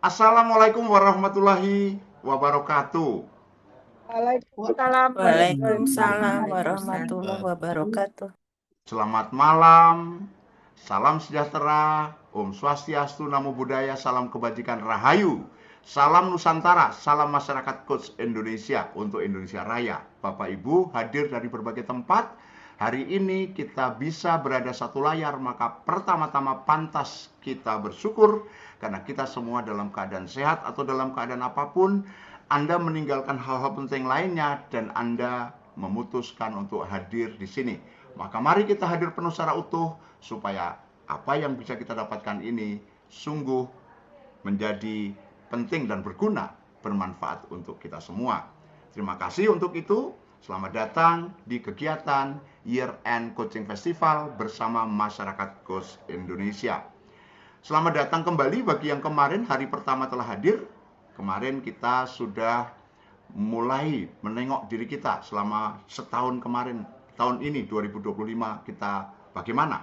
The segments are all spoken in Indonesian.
Assalamualaikum warahmatullahi wabarakatuh. Waalaikumsalam warahmatullahi Waalaikumsalam wabarakatuh. warahmatullahi wabarakatuh. Selamat malam, salam sejahtera, Om Swastiastu, Namo Buddhaya, salam kebajikan Rahayu, salam Nusantara, salam masyarakat Coach Indonesia untuk Indonesia Raya. Bapak Ibu hadir dari berbagai tempat. Hari ini kita bisa berada satu layar, maka pertama-tama pantas kita bersyukur karena kita semua dalam keadaan sehat atau dalam keadaan apapun. Anda meninggalkan hal-hal penting lainnya dan Anda memutuskan untuk hadir di sini. Maka mari kita hadir penuh secara utuh supaya apa yang bisa kita dapatkan ini sungguh menjadi penting dan berguna, bermanfaat untuk kita semua. Terima kasih untuk itu. Selamat datang di kegiatan Year End Coaching Festival bersama masyarakat Coach Indonesia. Selamat datang kembali bagi yang kemarin hari pertama telah hadir. Kemarin kita sudah mulai menengok diri kita selama setahun kemarin. Tahun ini 2025 kita bagaimana?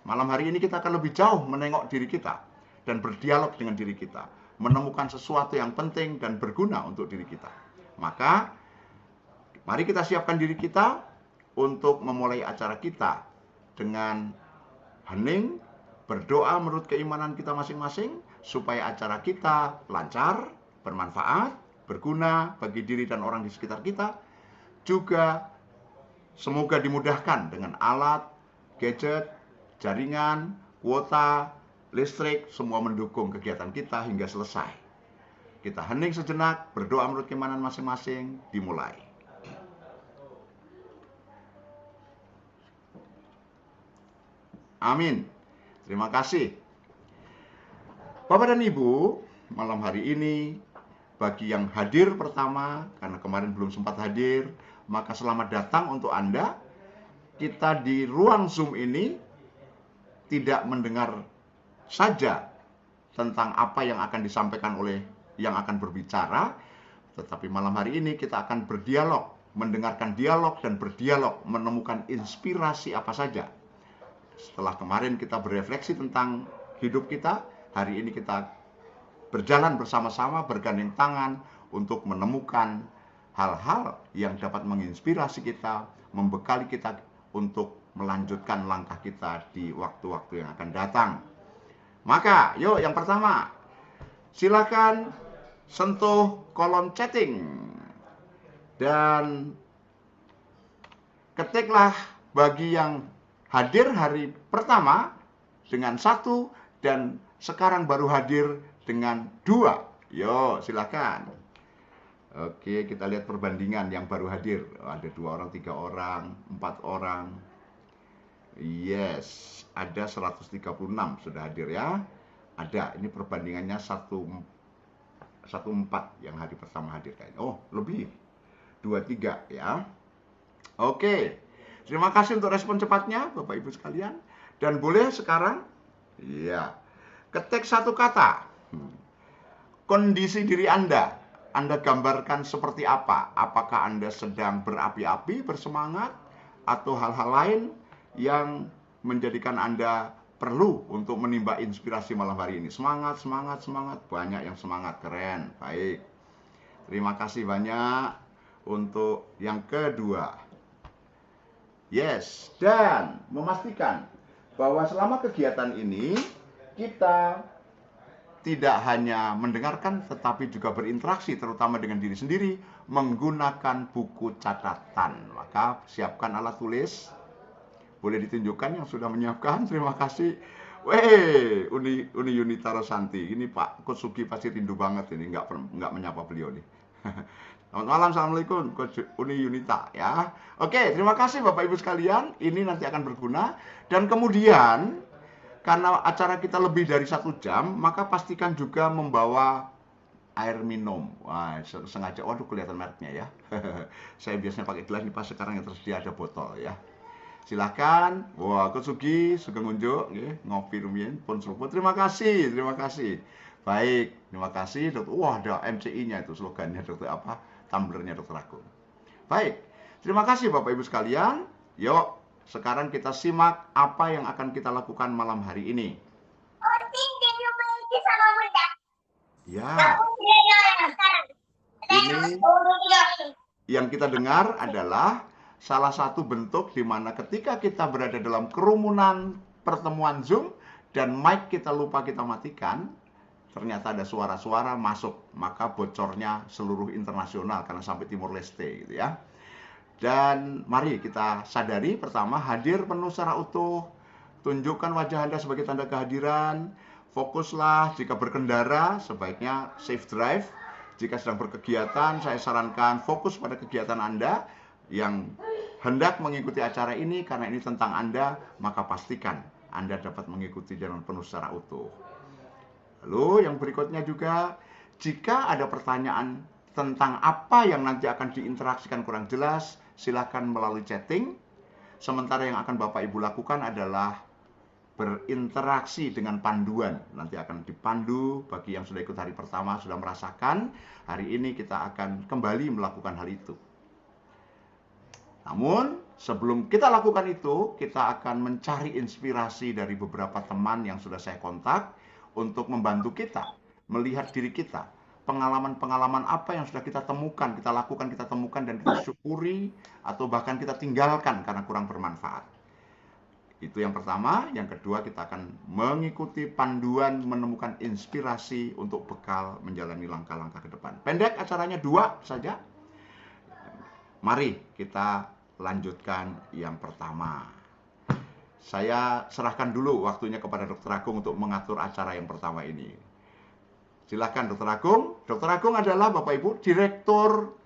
Malam hari ini kita akan lebih jauh menengok diri kita dan berdialog dengan diri kita, menemukan sesuatu yang penting dan berguna untuk diri kita. Maka mari kita siapkan diri kita untuk memulai acara kita dengan hening, berdoa menurut keimanan kita masing-masing supaya acara kita lancar, bermanfaat, berguna bagi diri dan orang di sekitar kita. Juga semoga dimudahkan dengan alat, gadget, jaringan, kuota, listrik, semua mendukung kegiatan kita hingga selesai. Kita hening sejenak, berdoa menurut keimanan masing-masing, dimulai. Amin. Terima kasih. Bapak dan Ibu, malam hari ini bagi yang hadir pertama, karena kemarin belum sempat hadir, maka selamat datang untuk Anda. Kita di ruang Zoom ini tidak mendengar saja tentang apa yang akan disampaikan oleh yang akan berbicara, tetapi malam hari ini kita akan berdialog, mendengarkan dialog dan berdialog, menemukan inspirasi apa saja. Setelah kemarin kita berefleksi tentang hidup kita, hari ini kita berjalan bersama-sama, bergandeng tangan untuk menemukan hal-hal yang dapat menginspirasi kita, membekali kita untuk melanjutkan langkah kita di waktu-waktu yang akan datang. Maka, yuk yang pertama, silakan sentuh kolom chatting dan ketiklah bagi yang hadir hari pertama dengan 1 dan sekarang baru hadir dengan 2. Yo, silakan. Oke, kita lihat perbandingan yang baru hadir. Ada 2 orang, 3 orang, 4 orang. Yes, ada 136 sudah hadir ya. Ada, ini perbandingannya 1:4 yang hari pertama hadir kayaknya. Oh, lebih. 2:3 ya. Oke. Terima kasih untuk respon cepatnya Bapak Ibu sekalian. Dan boleh sekarang ya, ketik satu kata. Kondisi diri Anda gambarkan seperti apa? Apakah Anda sedang berapi-api, bersemangat, atau hal-hal lain yang menjadikan Anda perlu untuk menimba inspirasi malam hari ini? Semangat, semangat, semangat. Banyak yang semangat, keren, baik. Terima kasih banyak untuk yang kedua. Yes, dan memastikan bahwa selama kegiatan ini kita tidak hanya mendengarkan tetapi juga berinteraksi terutama dengan diri sendiri menggunakan buku catatan. Maka siapkan alat tulis. Boleh ditunjukkan yang sudah menyiapkan. Terima kasih. Weh, Uni Yunita Rosanti. Ini Pak Coach Sugi pasti rindu banget ini nggak menyapa beliau nih. Selamat malam, assalamualaikum Coach Uni Yunita ya. Oke, terima kasih Bapak Ibu sekalian. Ini nanti akan berguna dan kemudian karena acara kita lebih dari 1 jam, maka pastikan juga membawa air minum. Wah, sengaja, waduh kelihatan mereknya ya. Saya biasanya pakai gelas, nih pas sekarang yang tersedia ada botol ya. Silahkan, wah Coach Sugi, Sugeng Unjuk, ngopi rumiyin, pun seruput. Terima kasih, terima kasih. Baik, terima kasih dokter. Wah, ada MCI-nya itu slogannya dokter apa? Tumblernya dokter Agung. Baik, terima kasih Bapak Ibu sekalian. Yuk, sekarang kita simak apa yang akan kita lakukan malam hari ini. Ya, ini yang kita dengar adalah salah satu bentuk di mana ketika kita berada dalam kerumunan pertemuan Zoom dan mic kita lupa kita matikan, ternyata ada suara-suara masuk, maka bocornya seluruh internasional karena sampai Timor Leste gitu ya. Dan mari kita sadari pertama, hadir penuh secara utuh, tunjukkan wajah Anda sebagai tanda kehadiran, fokuslah jika berkendara, sebaiknya safe drive. Jika sedang berkegiatan, saya sarankan fokus pada kegiatan Anda yang hendak mengikuti acara ini karena ini tentang Anda, maka pastikan Anda dapat mengikuti dengan penuh secara utuh. Lalu yang berikutnya juga, jika ada pertanyaan tentang apa yang nanti akan diinteraksikan kurang jelas, silakan melalui chatting. Sementara yang akan Bapak Ibu lakukan adalah berinteraksi dengan panduan. Nanti akan dipandu bagi yang sudah ikut hari pertama, sudah merasakan. Hari ini kita akan kembali melakukan hal itu. Namun, sebelum kita lakukan itu, kita akan mencari inspirasi dari beberapa teman yang sudah saya kontak untuk membantu kita melihat diri kita. Pengalaman-pengalaman apa yang sudah kita temukan, kita lakukan, kita temukan, dan kita syukuri, atau bahkan kita tinggalkan karena kurang bermanfaat. Itu yang pertama. Yang kedua, kita akan mengikuti panduan menemukan inspirasi untuk bekal menjalani langkah-langkah ke depan. Pendek acaranya 2 saja. Mari kita lanjutkan yang pertama. Saya serahkan dulu waktunya kepada Dr. Agung untuk mengatur acara yang pertama ini. Silakan Dr. Agung. Dr. Agung adalah Bapak Ibu Direktur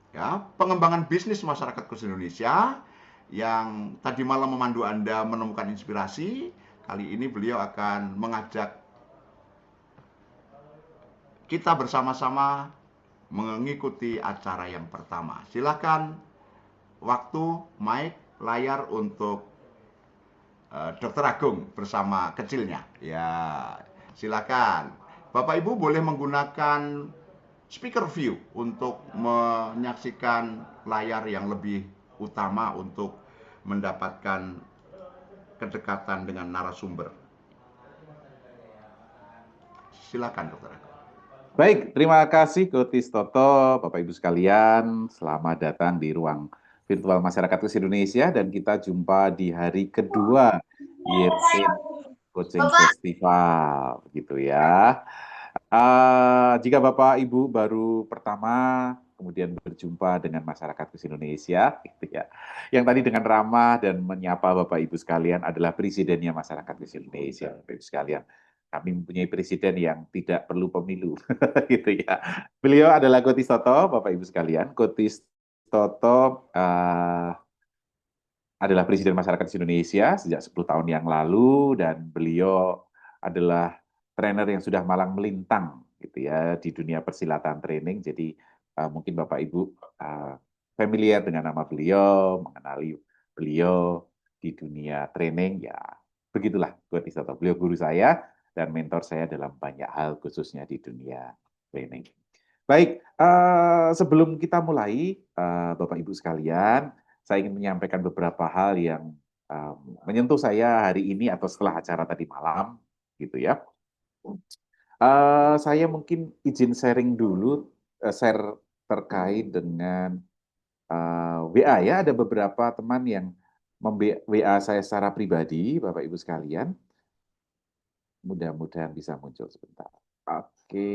ya, Pengembangan Bisnis Masyarakat Khusus Indonesia yang tadi malam memandu Anda menemukan inspirasi. Kali ini beliau akan mengajak kita bersama-sama mengikuti acara yang pertama. Silakan waktu, mic, layar untuk Dr. Agung bersama kecilnya. Ya, silakan. Bapak Ibu boleh menggunakan speaker view untuk menyaksikan layar yang lebih utama untuk mendapatkan kedekatan dengan narasumber. Silakan Dr. Agung. Baik, terima kasih Coach Toto, Bapak Ibu sekalian. Selamat datang di ruang virtual Masyarakat Khusus Indonesia dan kita jumpa di hari kedua Year 8 Coaching Festival, gitu ya. Jika Bapak Ibu baru pertama kemudian berjumpa dengan masyarakat Khusus Indonesia, gitu ya. Yang tadi dengan ramah dan menyapa Bapak Ibu sekalian adalah presidennya masyarakat Khusus Indonesia, Bapak Ibu sekalian. Kami mempunyai presiden yang tidak perlu pemilu, gitu ya. Beliau adalah Coach Toto, Bapak Ibu sekalian. Coach Toto adalah presiden masyarakat Indonesia sejak 10 tahun yang lalu dan beliau adalah trainer yang sudah malang melintang gitu ya di dunia persilatan training. Jadi mungkin Bapak Ibu familiar dengan nama beliau, mengenali beliau di dunia training ya. Begitulah Coach Toto. Beliau guru saya dan mentor saya dalam banyak hal khususnya di dunia training. Baik, sebelum kita mulai Bapak Ibu sekalian, saya ingin menyampaikan beberapa hal yang menyentuh saya hari ini atau setelah acara tadi malam, gitu ya. Saya mungkin izin sharing dulu, share terkait dengan WA ya. Ada beberapa teman yang WA saya secara pribadi, Bapak Ibu sekalian. Mudah-mudahan bisa muncul sebentar. Oke.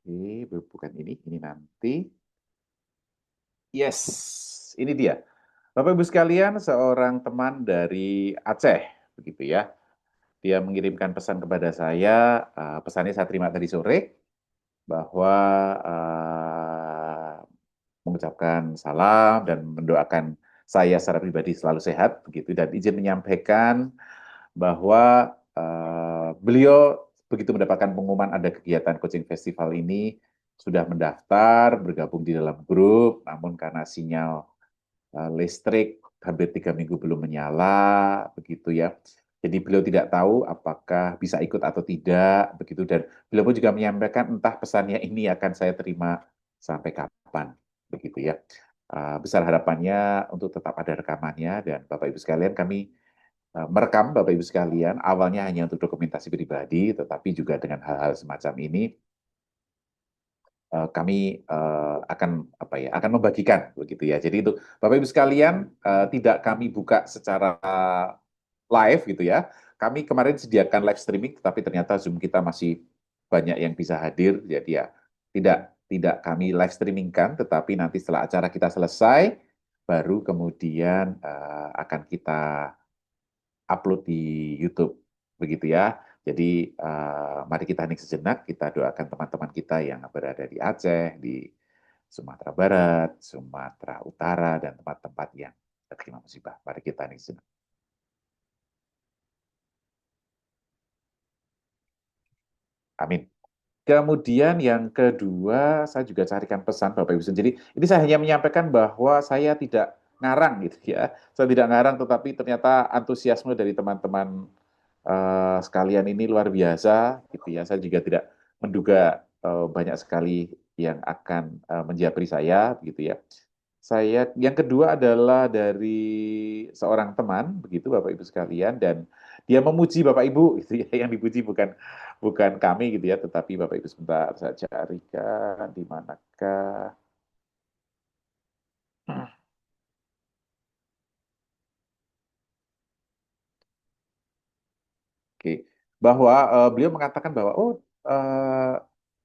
Oke, bukan ini nanti. Yes, ini dia. Bapak Ibu sekalian, seorang teman dari Aceh, begitu ya. Dia mengirimkan pesan kepada saya, pesannya saya terima tadi sore, bahwa mengucapkan salam dan mendoakan saya secara pribadi selalu sehat, begitu. Dan izin menyampaikan bahwa beliau begitu mendapatkan pengumuman ada kegiatan coaching festival ini, sudah mendaftar, bergabung di dalam grup, namun karena sinyal listrik hampir 3 minggu belum menyala, begitu ya. Jadi beliau tidak tahu apakah bisa ikut atau tidak, begitu. Dan beliau pun juga menyampaikan entah pesannya ini akan saya terima sampai kapan, begitu ya. Besar harapannya untuk tetap ada rekamannya dan Bapak Ibu sekalian kami merekam Bapak Ibu sekalian awalnya hanya untuk dokumentasi pribadi, tetapi juga dengan hal-hal semacam ini kami akan apa ya akan membagikan begitu ya. Jadi itu Bapak Ibu sekalian tidak kami buka secara live gitu ya. Kami kemarin sediakan live streaming, tetapi ternyata Zoom kita masih banyak yang bisa hadir, jadi ya tidak kami live streamingkan, tetapi nanti setelah acara kita selesai, baru kemudian akan kita upload di YouTube, begitu ya. Jadi mari kita hening sejenak, kita doakan teman-teman kita yang berada di Aceh, di Sumatera Barat, Sumatera Utara, dan tempat-tempat yang terkena musibah. Mari kita hening sejenak. Amin. Kemudian yang kedua, saya juga carikan pesan Bapak Ibu. Jadi ini saya hanya menyampaikan bahwa saya tidak ngarang gitu ya. Saya tidak ngarang, tetapi ternyata antusiasme dari teman-teman sekalian ini luar biasa gitu ya. Saya juga tidak menduga banyak sekali yang akan menjabri saya gitu ya. Saya yang kedua adalah dari seorang teman begitu Bapak Ibu sekalian dan dia memuji Bapak Ibu gitu ya. Yang dipuji bukan bukan kami gitu ya, tetapi Bapak Ibu sebentar saya carikan di manakah. Oke, bahwa beliau mengatakan bahwa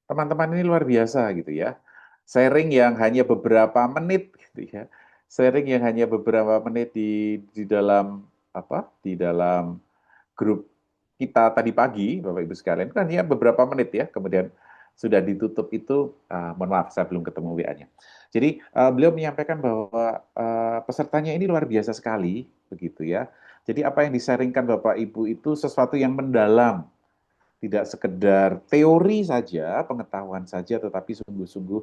teman-teman ini luar biasa gitu ya. Sharing yang hanya beberapa menit gitu ya. Sharing yang hanya beberapa menit di dalam apa? Di dalam grup kita tadi pagi, Bapak Ibu sekalian, kan hanya beberapa menit ya. Kemudian sudah ditutup itu, mohon maaf saya belum ketemu WA-nya. Jadi beliau menyampaikan bahwa pesertanya ini luar biasa sekali, begitu ya. Jadi apa yang disaringkan Bapak Ibu itu sesuatu yang mendalam, tidak sekedar teori saja, pengetahuan saja, tetapi sungguh-sungguh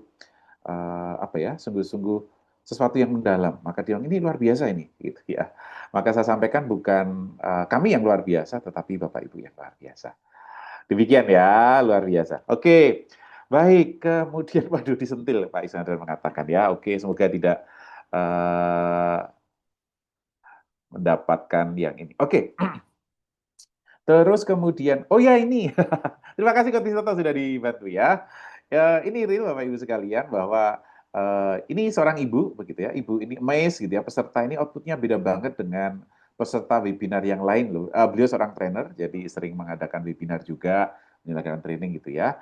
apa ya, sungguh-sungguh sesuatu yang mendalam. Maka dia bilang, ini luar biasa ini, gitu ya. Maka saya sampaikan bukan kami yang luar biasa, tetapi Bapak Ibu yang luar biasa. Demikian ya, luar biasa. Oke, baik. Kemudian, waduh disentil Pak Isnandar mengatakan ya. Oke, semoga tidak mendapatkan yang ini. Oke, terus kemudian, oh ya ini, terima kasih Kotis Toto sudah dibantu ya. Ya, ini real Bapak Ibu sekalian bahwa ini seorang ibu begitu ya, ibu ini amazed gitu ya, peserta ini outputnya beda banget dengan peserta webinar yang lain loh. Beliau seorang trainer, jadi sering mengadakan webinar juga, menyelenggarakan training gitu ya.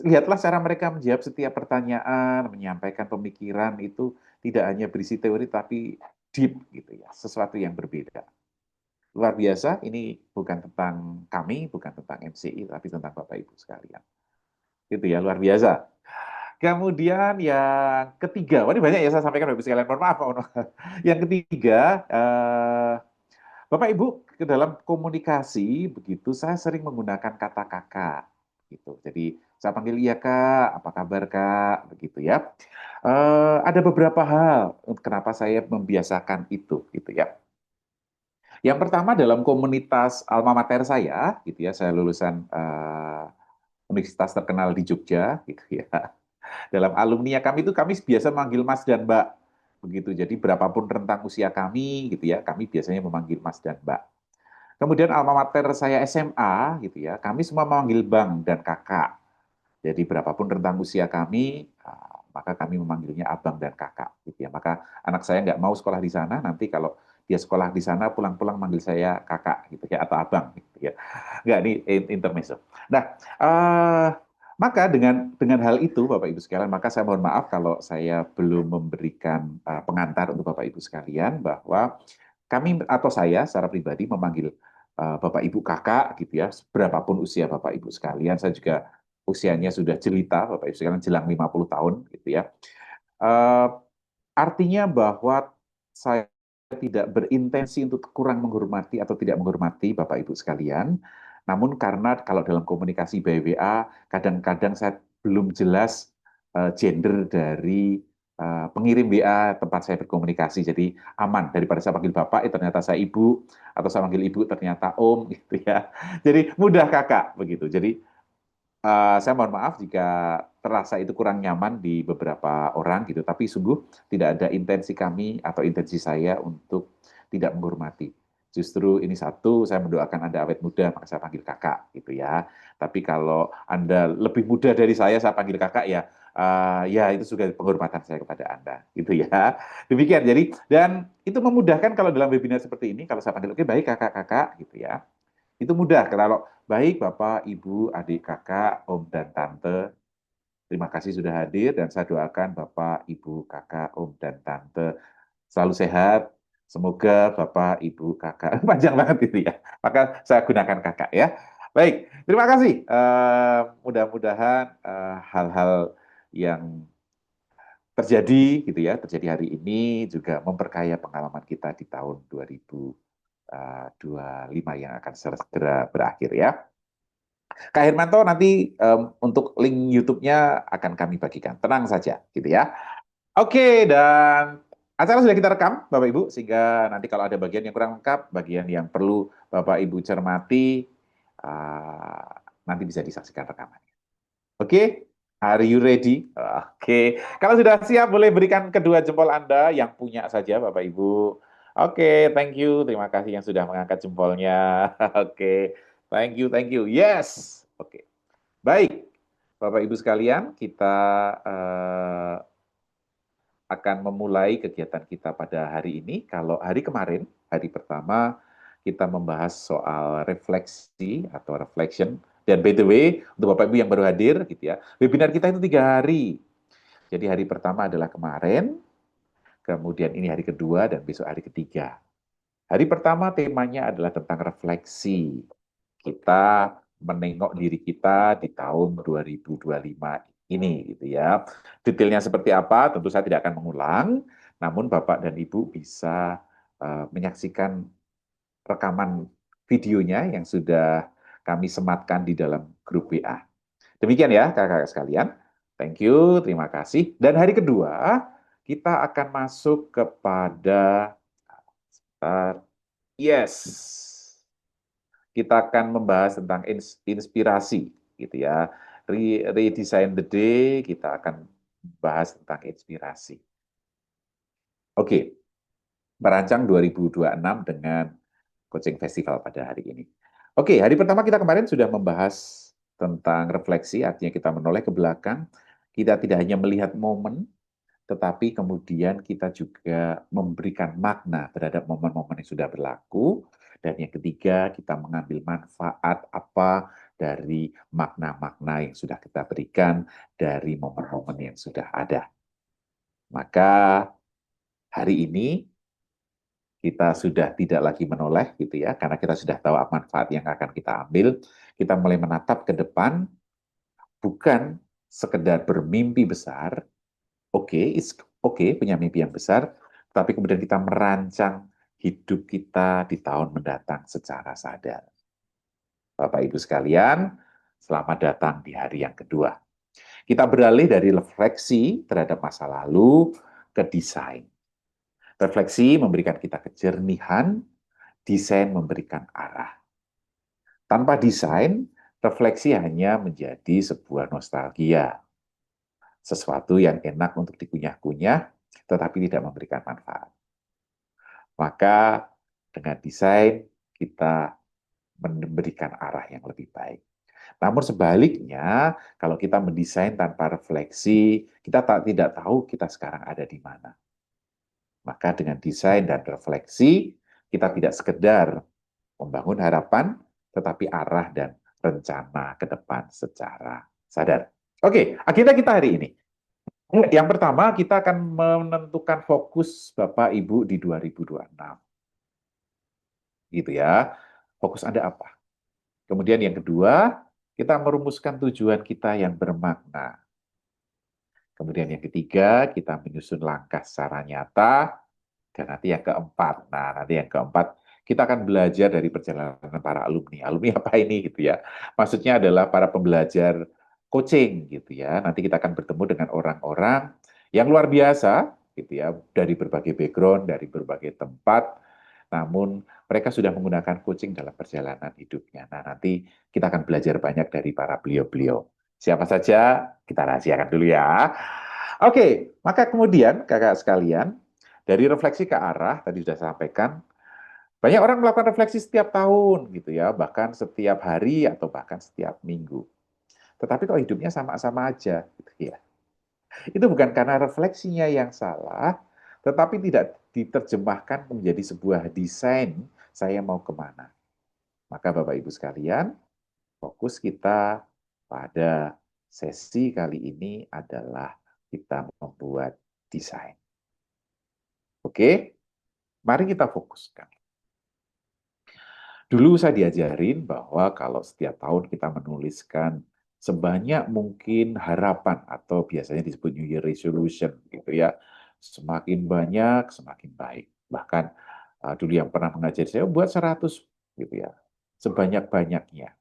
Lihatlah cara mereka menjawab setiap pertanyaan, menyampaikan pemikiran itu tidak hanya berisi teori tapi deep gitu ya, sesuatu yang berbeda. Luar biasa, ini bukan tentang kami, bukan tentang MCI, tapi tentang Bapak Ibu sekalian. Itu ya, luar biasa. Kemudian yang ketiga, wah ini banyak ya saya sampaikan Bapak Ibu sekalian, mohon maaf. Yang ketiga, Bapak Ibu ke dalam komunikasi begitu saya sering menggunakan kata kakak gitu. Jadi saya panggil iya kak, apa kabar kak, begitu ya. Ada beberapa hal kenapa saya membiasakan itu gitu ya. Yang pertama dalam komunitas alma mater saya, gitu ya, saya lulusan universitas terkenal di Jogja, gitu ya. Dalam alumni kami itu kami biasa manggil Mas dan Mbak, begitu. Jadi berapapun rentang usia kami, gitu ya, kami biasanya memanggil Mas dan Mbak. Kemudian alma mater saya SMA, gitu ya, kami semua memanggil Bang dan Kakak. Jadi berapapun rentang usia kami, maka kami memanggilnya abang dan kakak. Gitu ya. Maka anak saya nggak mau sekolah di sana, nanti kalau dia sekolah di sana pulang-pulang manggil saya kakak gitu ya atau abang gitu ya. Nggak, ini intermezzo. Nah, maka dengan hal itu Bapak Ibu sekalian, maka saya mohon maaf kalau saya belum memberikan pengantar untuk Bapak Ibu sekalian bahwa kami atau saya secara pribadi memanggil Bapak Ibu kakak gitu ya, berapapun usia Bapak Ibu sekalian, saya juga usianya sudah jelita, Bapak Ibu sekalian jelang 50 tahun gitu ya. Artinya bahwa saya tidak berintensi untuk kurang menghormati atau tidak menghormati Bapak Ibu sekalian. Namun karena kalau dalam komunikasi by WA, kadang-kadang saya belum jelas gender dari pengirim WA tempat saya berkomunikasi. Jadi aman daripada saya panggil Bapak, ternyata saya Ibu, atau saya panggil Ibu ternyata Om, gitu ya. Jadi mudah Kakak begitu. Jadi saya mohon maaf jika terasa itu kurang nyaman di beberapa orang gitu, tapi sungguh tidak ada intensi kami atau intensi saya untuk tidak menghormati. Justru ini satu, saya mendoakan Anda awet muda, maka saya panggil kakak gitu ya. Tapi kalau Anda lebih muda dari saya panggil kakak ya, ya itu juga penghormatan saya kepada Anda gitu ya. Demikian. Jadi dan itu memudahkan kalau dalam webinar seperti ini, kalau saya panggil oke baik kakak-kakak gitu ya. Itu mudah kalau baik Bapak, Ibu, adik, kakak, Om dan Tante. Terima kasih sudah hadir dan saya doakan Bapak, Ibu, kakak, Om dan Tante selalu sehat. Semoga Bapak, Ibu, kakak panjang banget itu ya. Maka saya gunakan kakak ya. Baik, terima kasih. Mudah-mudahan hal-hal yang terjadi gitu ya, terjadi hari ini juga memperkaya pengalaman kita di tahun 2025 yang akan segera berakhir ya. Kak Hermanto nanti untuk link YouTube-nya akan kami bagikan. Tenang saja, gitu ya. Oke, dan acara sudah kita rekam, Bapak Ibu, sehingga nanti kalau ada bagian yang kurang lengkap, bagian yang perlu Bapak Ibu cermati, uh, nanti bisa disaksikan rekamannya. Oke, are you ready? Oke, kalau sudah siap, boleh berikan kedua jempol Anda yang punya saja, Bapak Ibu. Oke, thank you. Terima kasih yang sudah mengangkat jempolnya. Oke, thank you. Yes. Oke, baik. Bapak Ibu sekalian, kita akan memulai kegiatan kita pada hari ini. Kalau hari kemarin, hari pertama, kita membahas soal refleksi atau reflection. Dan by the way, untuk Bapak Ibu yang baru hadir, gitu ya, webinar kita itu 3 hari. Jadi hari pertama adalah kemarin, kemudian ini hari kedua, dan besok hari ketiga. Hari pertama temanya adalah tentang refleksi. Kita menengok diri kita di tahun 2025 ini gitu ya. Detailnya seperti apa tentu saya tidak akan mengulang, namun Bapak dan Ibu bisa menyaksikan rekaman videonya yang sudah kami sematkan di dalam grup WA. Demikian ya kakak-kakak sekalian. Thank you, terima kasih. Dan hari kedua kita akan masuk kepada yes. Kita akan membahas tentang inspirasi gitu ya. Redesign the day, kita akan bahas tentang inspirasi. Oke, merancang 2026 dengan Coaching Festival pada hari ini. Oke, hari pertama kita kemarin sudah membahas tentang refleksi, artinya kita menoleh ke belakang. Kita tidak hanya melihat momen, tetapi kemudian kita juga memberikan makna terhadap momen-momen yang sudah berlaku. Dan yang ketiga, kita mengambil manfaat apa dari makna-makna yang sudah kita berikan dari momen-momen yang sudah ada. Maka hari ini kita sudah tidak lagi menoleh gitu ya, karena kita sudah tahu manfaat yang akan kita ambil. Kita mulai menatap ke depan, bukan sekedar bermimpi besar. Oke, punya mimpi yang besar, tapi kemudian kita merancang hidup kita di tahun mendatang secara sadar. Bapak Ibu sekalian, selamat datang di hari yang kedua. Kita beralih dari refleksi terhadap masa lalu ke desain. Refleksi memberikan kita kejernihan, desain memberikan arah. Tanpa desain, refleksi hanya menjadi sebuah nostalgia. Sesuatu yang enak untuk dikunyah-kunyah, tetapi tidak memberikan manfaat. Maka dengan desain kita memberikan arah yang lebih baik. Namun sebaliknya, kalau kita mendesain tanpa refleksi, kita tidak tahu kita sekarang ada di mana. Maka dengan desain dan refleksi, kita tidak sekedar membangun harapan, tetapi arah dan rencana ke depan secara sadar. Oke, agenda kita hari ini. Yang pertama, kita akan menentukan fokus Bapak Ibu di 2026. Gitu ya. Fokus Anda apa? Kemudian yang kedua, kita merumuskan tujuan kita yang bermakna. Kemudian yang ketiga, kita menyusun langkah secara nyata. Dan nanti yang keempat, kita akan belajar dari perjalanan para alumni. Alumni apa ini gitu ya? Maksudnya adalah para pembelajar coaching gitu ya. Nanti kita akan bertemu dengan orang-orang yang luar biasa, gitu ya, dari berbagai background, dari berbagai tempat, namun mereka sudah menggunakan coaching dalam perjalanan hidupnya. Nah, nanti kita akan belajar banyak dari para beliau-beliau. Siapa saja, kita rahasiakan dulu ya. Oke, maka kemudian kakak sekalian, dari refleksi ke arah, tadi sudah saya sampaikan, banyak orang melakukan refleksi setiap tahun, gitu ya, bahkan setiap hari atau bahkan setiap minggu. Tetapi kalau hidupnya sama-sama aja, gitu ya. Itu bukan karena refleksinya yang salah, tetapi tidak diterjemahkan menjadi sebuah desain saya mau kemana. Maka Bapak Ibu sekalian, fokus kita pada sesi kali ini adalah kita membuat desain. Oke, mari kita fokuskan. Dulu saya diajarin bahwa kalau setiap tahun kita menuliskan sebanyak mungkin harapan atau biasanya disebut New Year Resolution gitu ya. Semakin banyak, semakin baik. Bahkan dulu yang pernah mengajari saya buat 100 gitu ya. Sebanyak-banyaknya.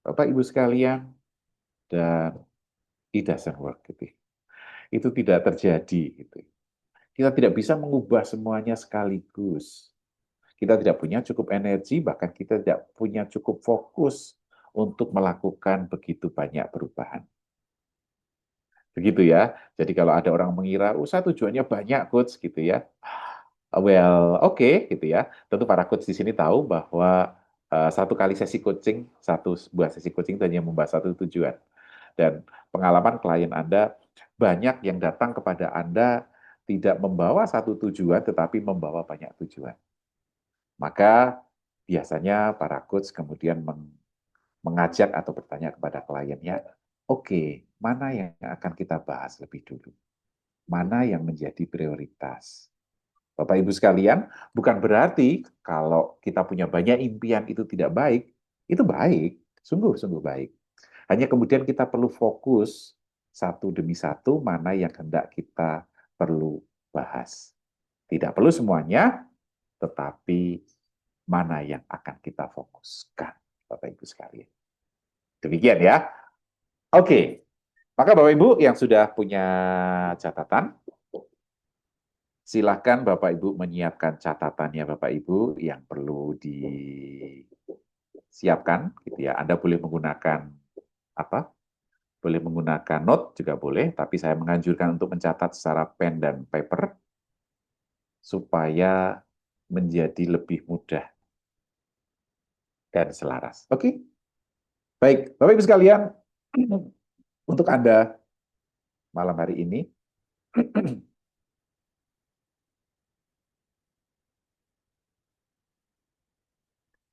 Bapak Ibu sekalian, dan it doesn't work gitu. Itu tidak terjadi gitu. Kita tidak bisa mengubah semuanya sekaligus. Kita tidak punya cukup energi, bahkan kita tidak punya cukup fokus untuk melakukan begitu banyak perubahan. Begitu ya. Jadi kalau ada orang mengira, saya tujuannya banyak, coach, gitu ya. Well, oke, gitu ya. Tentu para coach di sini tahu bahwa satu kali sesi coaching, satu sebuah sesi coaching itu hanya membahas satu tujuan. Dan pengalaman klien Anda, banyak yang datang kepada Anda tidak membawa satu tujuan, tetapi membawa banyak tujuan. Maka biasanya para coach kemudian mengajak atau bertanya kepada kliennya, oke, mana yang akan kita bahas lebih dulu? Mana yang menjadi prioritas? Bapak Ibu sekalian, bukan berarti kalau kita punya banyak impian itu tidak baik, itu baik, sungguh-sungguh baik. Hanya kemudian kita perlu fokus satu demi satu mana yang hendak kita perlu bahas. Tidak perlu semuanya, tetapi mana yang akan kita fokuskan, Bapak Ibu sekalian. Demikian ya. Oke, maka Bapak Ibu yang sudah punya catatan, silakan Bapak Ibu menyiapkan catatannya Bapak Ibu yang perlu disiapkan, gitu ya. Anda boleh menggunakan apa? Boleh menggunakan note juga boleh, tapi saya menganjurkan untuk mencatat secara pen dan paper supaya menjadi lebih mudah dan selaras. Oke, baik, Bapak Ibu sekalian, untuk Anda malam hari ini,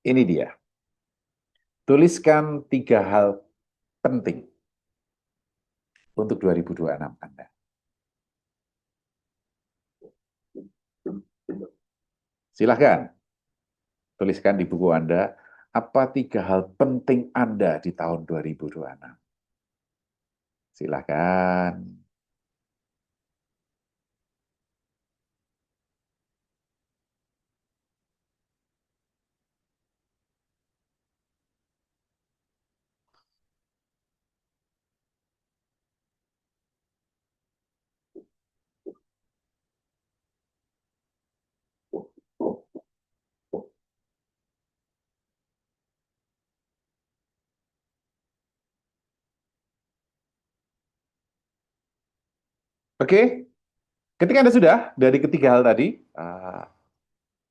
ini dia. Tuliskan 3 hal penting untuk 2026 Anda. Silahkan tuliskan di buku Anda, apa 3 hal penting Anda di tahun 2026. Silahkan. Oke, ketika Anda sudah dari ketiga hal tadi,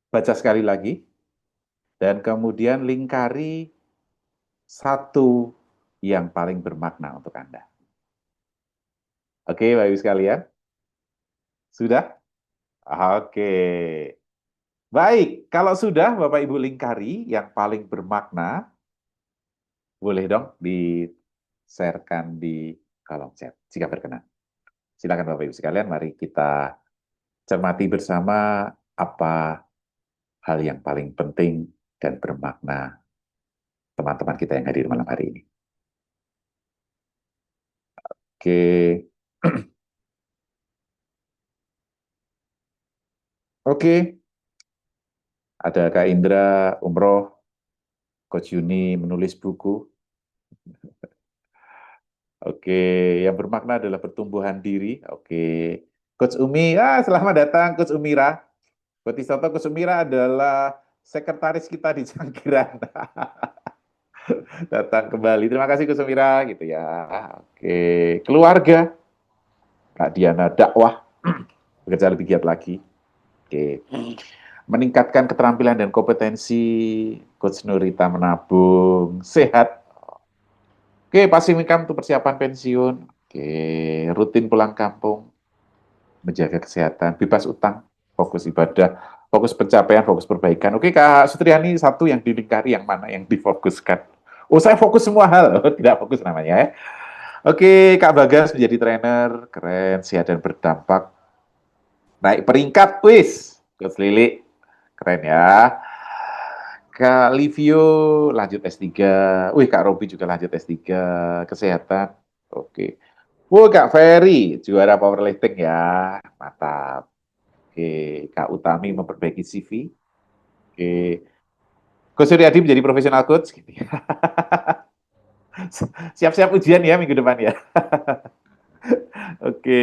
baca sekali lagi, dan kemudian lingkari satu yang paling bermakna untuk Anda. Oke, Bapak Ibu sekalian? Sudah? Oke. Baik, kalau sudah Bapak Ibu lingkari yang paling bermakna, boleh dong di-sharekan di kolom chat, jika berkenan. Silakan Bapak Ibu sekalian, mari kita cermati bersama apa hal yang paling penting dan bermakna teman-teman kita yang hadir malam hari ini. Oke. Oke. Ada Kak Indra, umroh, Coach Yuni menulis buku. Oke, yang bermakna adalah pertumbuhan diri. Oke. Coach Umi, selamat datang Coach Umira. Coach Istoto, Coach Umira adalah sekretaris kita di Canggiran. Datang kembali. Terima kasih Coach Umira gitu ya. Oke, keluarga. Kak Diana dakwah bekerja lebih giat lagi. Oke. Meningkatkan keterampilan dan kompetensi Coach Nurita menabung sehat. Oke, passive income untuk persiapan pensiun. Oke, rutin pulang kampung, menjaga kesehatan, bebas utang, fokus ibadah, fokus pencapaian, fokus perbaikan. Oke, Kak Sutriani, satu yang dilingkari, yang mana yang difokuskan? Oh, saya fokus semua hal. Tidak fokus namanya ya. Oke, Kak Bagas menjadi trainer, keren, sehat dan berdampak. Naik peringkat, wis. Coach Lili, keren ya. Kak Livio lanjut S3. Wih, Kak Robi juga lanjut S3. Kesehatan. Oke. Kak Ferry, juara powerlifting ya. Mantap. Oke, Kak Utami memperbaiki CV. Oke. Coach Suryadi menjadi profesional coach. Gitu ya. Siap-siap ujian ya minggu depan ya. Oke.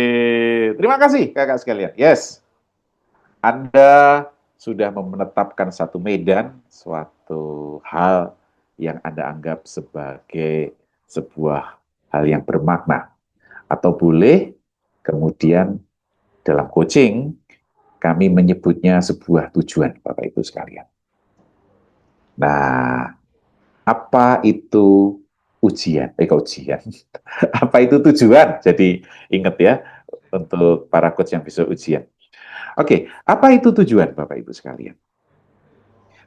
Terima kasih kakak sekalian. Yes. Anda sudah menetapkan satu medan, suatu hal yang Anda anggap sebagai sebuah hal yang bermakna. Atau boleh kemudian dalam coaching, kami menyebutnya sebuah tujuan, Bapak Ibu sekalian. Nah, apa itu ujian? Ujian. Apa itu tujuan? Jadi ingat ya, untuk para coach yang bisa ujian. Oke, apa itu tujuan, Bapak Ibu sekalian?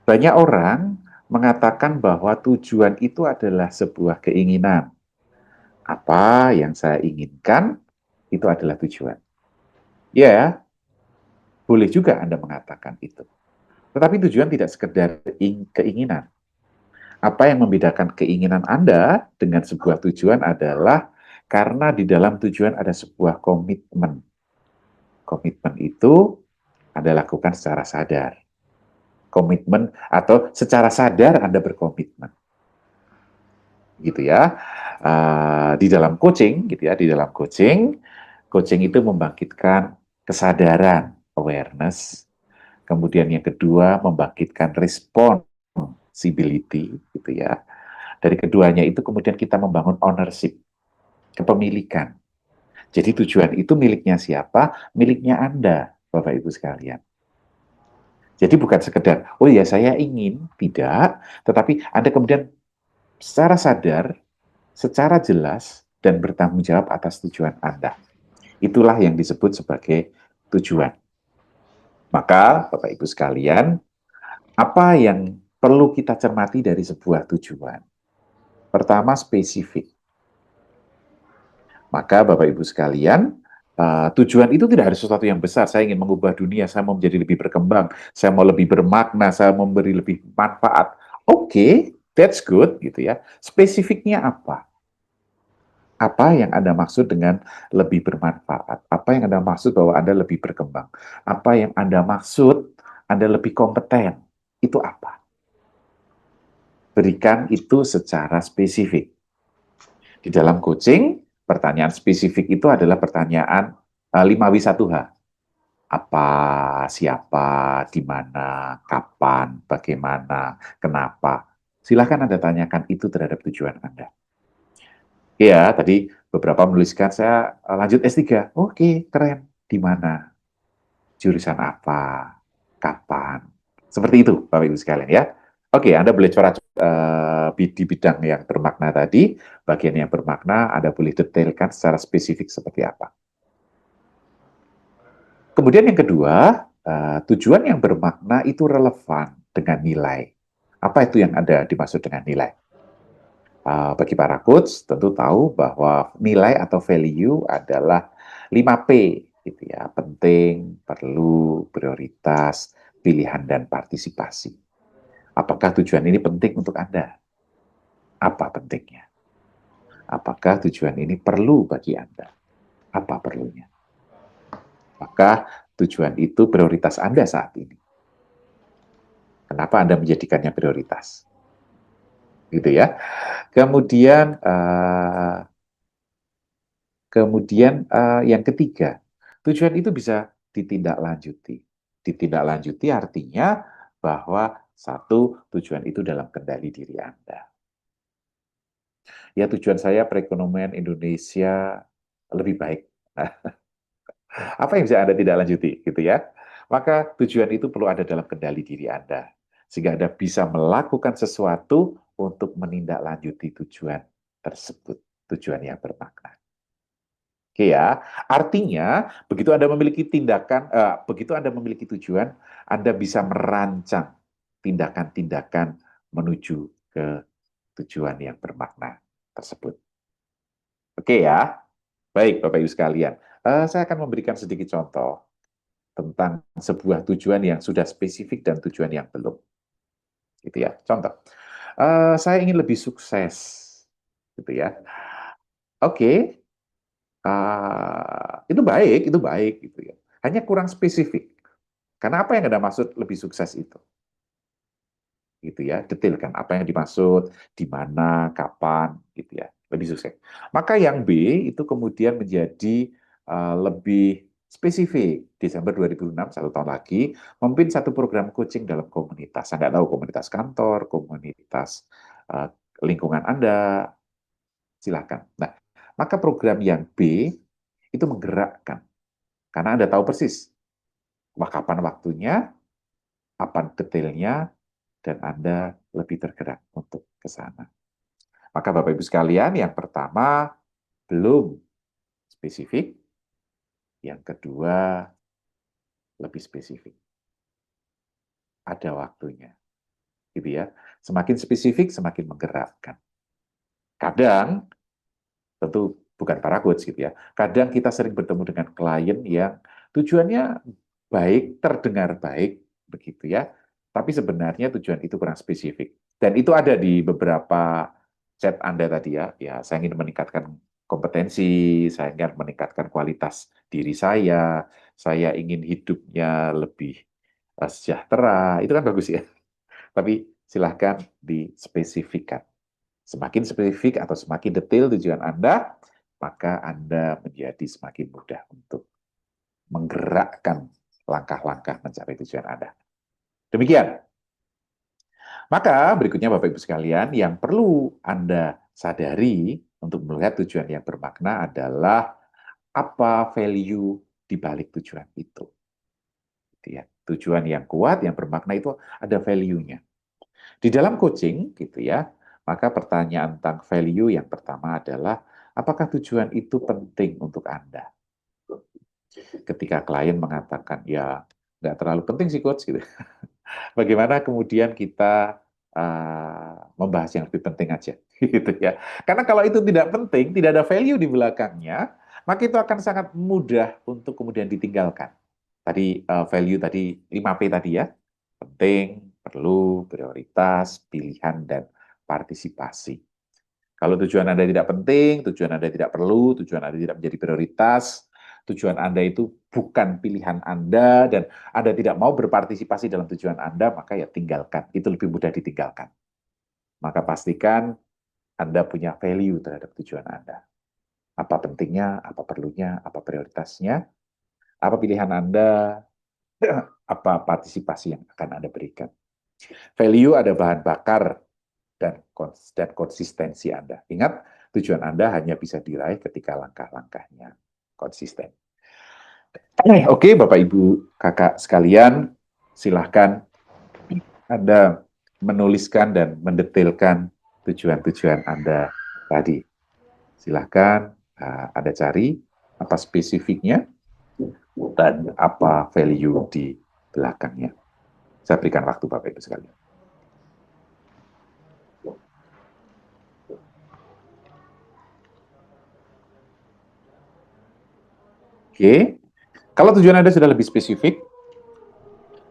Banyak orang mengatakan bahwa tujuan itu adalah sebuah keinginan. Apa yang saya inginkan, itu adalah tujuan. Ya, boleh juga Anda mengatakan itu. Tetapi tujuan tidak sekedar keinginan. Apa yang membedakan keinginan Anda dengan sebuah tujuan adalah karena di dalam tujuan ada sebuah komitmen. Komitmen itu Anda lakukan secara sadar. Komitmen atau secara sadar Anda berkomitmen. Gitu ya. Di dalam coaching, gitu ya, di dalam coaching itu membangkitkan kesadaran, awareness. Kemudian yang kedua membangkitkan responsibility, gitu ya. Dari keduanya itu kemudian kita membangun ownership, kepemilikan. Jadi tujuan itu miliknya siapa? Miliknya Anda, Bapak Ibu sekalian. Jadi bukan sekedar, oh ya saya ingin, tidak. Tetapi Anda kemudian secara sadar, secara jelas, dan bertanggung jawab atas tujuan Anda. Itulah yang disebut sebagai tujuan. Maka, Bapak Ibu sekalian, apa yang perlu kita cermati dari sebuah tujuan? Pertama, spesifik. Maka Bapak Ibu sekalian, tujuan itu tidak harus sesuatu yang besar. Saya ingin mengubah dunia, saya mau menjadi lebih berkembang, saya mau lebih bermakna, saya mau memberi lebih manfaat. Oke, that's good gitu ya. Spesifiknya apa? Apa yang Anda maksud dengan lebih bermanfaat? Apa yang Anda maksud bahwa Anda lebih berkembang? Apa yang Anda maksud Anda lebih kompeten? Itu apa? Berikan itu secara spesifik. Di dalam coaching, pertanyaan spesifik itu adalah pertanyaan 5W1H. Apa, siapa, di mana, kapan, bagaimana, kenapa. Silahkan Anda tanyakan itu terhadap tujuan Anda. Ya, tadi beberapa menuliskan saya lanjut S3. Oke, keren. Di mana? Jurusan apa? Kapan? Seperti itu, Bapak Ibu sekalian ya. Oke, Anda boleh coret di bidang yang bermakna tadi, bagian yang bermakna Anda boleh detailkan secara spesifik seperti apa. Kemudian yang kedua, tujuan yang bermakna itu relevan dengan nilai. Apa itu yang Anda dimaksud dengan nilai? Bagi para coach tentu tahu bahwa nilai atau value adalah 5P gitu ya, penting, perlu, prioritas, pilihan dan partisipasi. Apakah tujuan ini penting untuk Anda? Apa pentingnya? Apakah tujuan ini perlu bagi Anda? Apa perlunya? Maka tujuan itu prioritas Anda saat ini. Kenapa Anda menjadikannya prioritas? Gitu ya. Kemudian Kemudian yang ketiga, tujuan itu bisa ditindaklanjuti. Ditindaklanjuti artinya bahwa satu, tujuan itu dalam kendali diri Anda. Ya, tujuan saya perekonomian Indonesia lebih baik. Apa yang bisa Anda tidak lanjuti, gitu ya? Maka tujuan itu perlu ada dalam kendali diri Anda, sehingga Anda bisa melakukan sesuatu untuk menindaklanjuti tujuan tersebut, tujuan yang bermakna. Oke ya, artinya begitu Anda memiliki tindakan, begitu Anda memiliki tujuan, Anda bisa merancang tindakan-tindakan menuju ke tujuan yang bermakna tersebut. Oke ya, baik Bapak Ibu sekalian. Saya akan memberikan sedikit contoh tentang sebuah tujuan yang sudah spesifik dan tujuan yang belum. Gitu ya. Contoh, saya ingin lebih sukses, gitu ya. Oke, itu baik, gitu ya. Hanya kurang spesifik. Karena apa yang Anda maksud lebih sukses itu? Gitu ya, detailkan apa yang dimaksud, di mana, kapan, gitu ya, lebih sukses. Maka yang B itu kemudian menjadi lebih spesifik. Desember 2006, 1 tahun lagi, memimpin satu program coaching dalam komunitas. Saya nggak tahu komunitas kantor, komunitas uh, lingkungan Anda, silakan. Nah, maka program yang B itu menggerakkan, karena Anda tahu persis kapan waktunya, apa detailnya, dan Anda lebih tergerak untuk ke sana. Maka Bapak Ibu sekalian, yang pertama belum spesifik, yang kedua lebih spesifik. Ada waktunya. Gitu ya. Semakin spesifik, semakin menggerakkan. Kadang, tentu bukan para coach gitu ya, kadang kita sering bertemu dengan klien yang tujuannya baik, terdengar baik, begitu ya, tapi sebenarnya tujuan itu kurang spesifik. Dan itu ada di beberapa chat Anda tadi ya, saya ingin meningkatkan kompetensi, saya ingin meningkatkan kualitas diri saya ingin hidupnya lebih sejahtera, itu kan bagus ya. Tapi silahkan dispesifikkan. Semakin spesifik atau semakin detail tujuan Anda, maka Anda menjadi semakin mudah untuk menggerakkan langkah-langkah mencapai tujuan Anda. Demikian. Maka berikutnya Bapak Ibu sekalian, yang perlu Anda sadari untuk melihat tujuan yang bermakna adalah apa value di balik tujuan itu. Tujuan yang kuat, yang bermakna itu ada value-nya. Di dalam coaching, gitu ya, maka pertanyaan tentang value yang pertama adalah, apakah tujuan itu penting untuk Anda? Ketika klien mengatakan, ya nggak terlalu penting sih coach, gitu. Bagaimana kemudian kita membahas yang lebih penting aja, gitu ya. Karena kalau itu tidak penting, tidak ada value di belakangnya, maka itu akan sangat mudah untuk kemudian ditinggalkan. Tadi value tadi 5P tadi ya, penting, perlu, prioritas, pilihan, dan partisipasi. Kalau tujuan Anda tidak penting, tujuan Anda tidak perlu, tujuan Anda tidak menjadi prioritas, tujuan Anda itu bukan pilihan Anda, dan Anda tidak mau berpartisipasi dalam tujuan Anda, maka ya tinggalkan. Itu lebih mudah ditinggalkan. Maka pastikan Anda punya value terhadap tujuan Anda. Apa pentingnya, apa perlunya, apa prioritasnya, apa pilihan Anda, apa partisipasi yang akan Anda berikan. Value ada bahan bakar dan konsistensi Anda. Ingat, tujuan Anda hanya bisa diraih ketika langkah-langkahnya konsisten. Oke, Bapak Ibu Kakak sekalian, silahkan Anda menuliskan dan mendetailkan tujuan-tujuan Anda tadi. Silahkan Anda cari apa spesifiknya dan apa value di belakangnya. Saya berikan waktu Bapak Ibu sekalian. Oke, kalau tujuan Anda sudah lebih spesifik,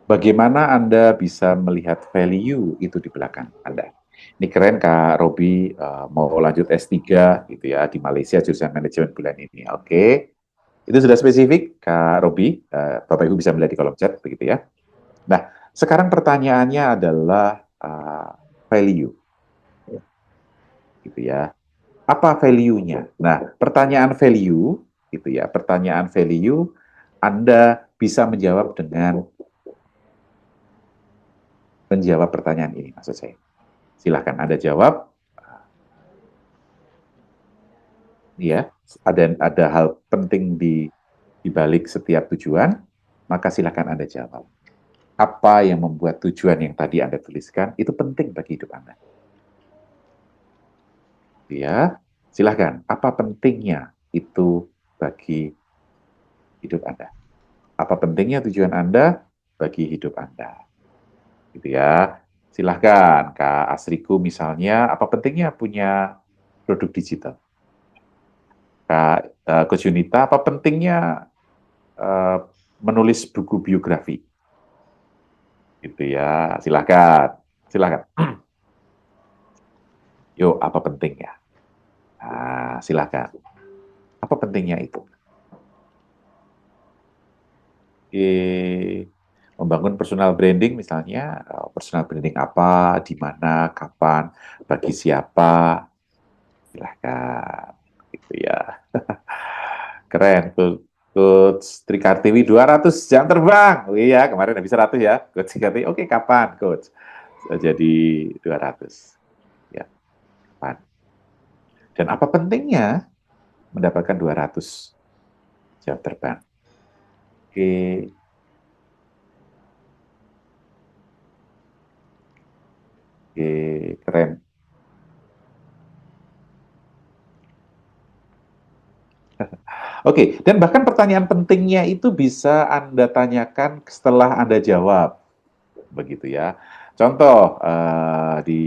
bagaimana Anda bisa melihat value itu di belakang Anda? Ini keren Kak Robi, mau lanjut S3 gitu ya di Malaysia jurusan manajemen bulan ini. Oke, itu sudah spesifik Kak Robi, Bapak Ibu bisa melihat di kolom chat begitu ya. Nah, sekarang pertanyaannya adalah value, gitu ya. Apa value-nya? Nah, pertanyaan value, gitu ya, pertanyaan value, Anda bisa menjawab dengan menjawab pertanyaan ini, maksud saya. Silahkan Anda jawab, ya, ada hal penting di balik setiap tujuan, maka silahkan Anda jawab. Apa yang membuat tujuan yang tadi Anda tuliskan itu penting bagi hidup Anda? Ya, silahkan. Apa pentingnya itu bagi hidup Anda? Apa pentingnya tujuan Anda bagi hidup Anda? Gitu ya. Silahkan, Kak Asriku misalnya, apa pentingnya punya produk digital? Kak Coach Yunita, apa pentingnya eh, menulis buku biografi? Gitu ya. Silahkan. Silahkan. Yuk, apa pentingnya? Nah, silahkan. Apa pentingnya itu? Membangun personal branding misalnya, personal branding apa, di mana, kapan, bagi siapa, silahkan. Gitu ya. Keren, Coach Trikartiwi 200 jam terbang. Oh iya, kemarin habis 100 ya. Coach Trikartiwi, oke kapan, Coach? Jadi 200. Ya, kapan? Dan apa pentingnya mendapatkan 200 jam terbang? Oke, oke, keren. Oke, dan bahkan pertanyaan pentingnya itu bisa Anda tanyakan setelah Anda jawab, begitu ya. Contoh di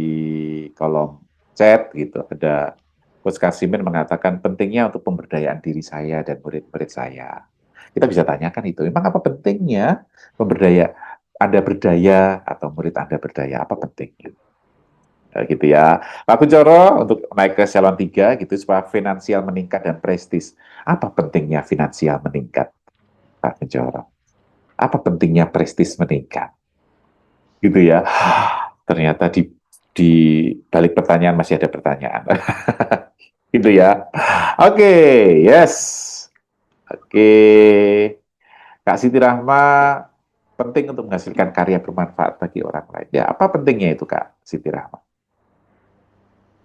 kolom chat gitu ada Coach Kasimin mengatakan pentingnya untuk pemberdayaan diri saya dan murid-murid saya. Kita bisa tanyakan itu, memang apa pentingnya pemberdaya Anda berdaya atau murid Anda berdaya, apa pentingnya? Gitu ya. Pak Kuncoro untuk naik ke salon 3 gitu supaya finansial meningkat dan prestis. Apa pentingnya finansial meningkat, Pak Kuncoro? Apa pentingnya prestis meningkat? Gitu ya. Ternyata di balik pertanyaan masih ada pertanyaan. Gitu ya. Oke, yes. Oke. Kak Siti Rahma penting untuk menghasilkan karya bermanfaat bagi orang lain. Ya, apa pentingnya itu Kak Siti Rahma?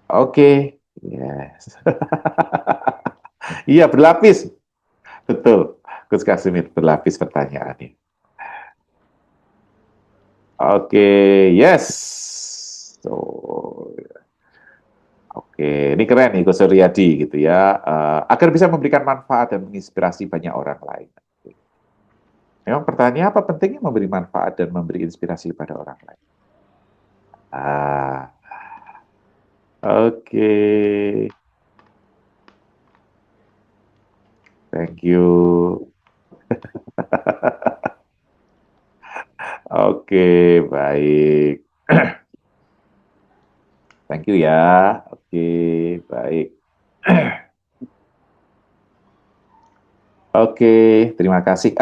Oke, yes. Iya, berlapis. Betul. Gus Kasimir berlapis pertanyaannya. Oke, yes. So, oke, ini keren nih Gus Suryadi gitu ya. Agar bisa memberikan manfaat dan menginspirasi banyak orang lain. Memang pertanyaan apa pentingnya memberi manfaat dan memberi inspirasi pada orang lain? Ah, oke. Thank you. Oke, baik. Thank you ya. Oke, baik. Oke, terima kasih.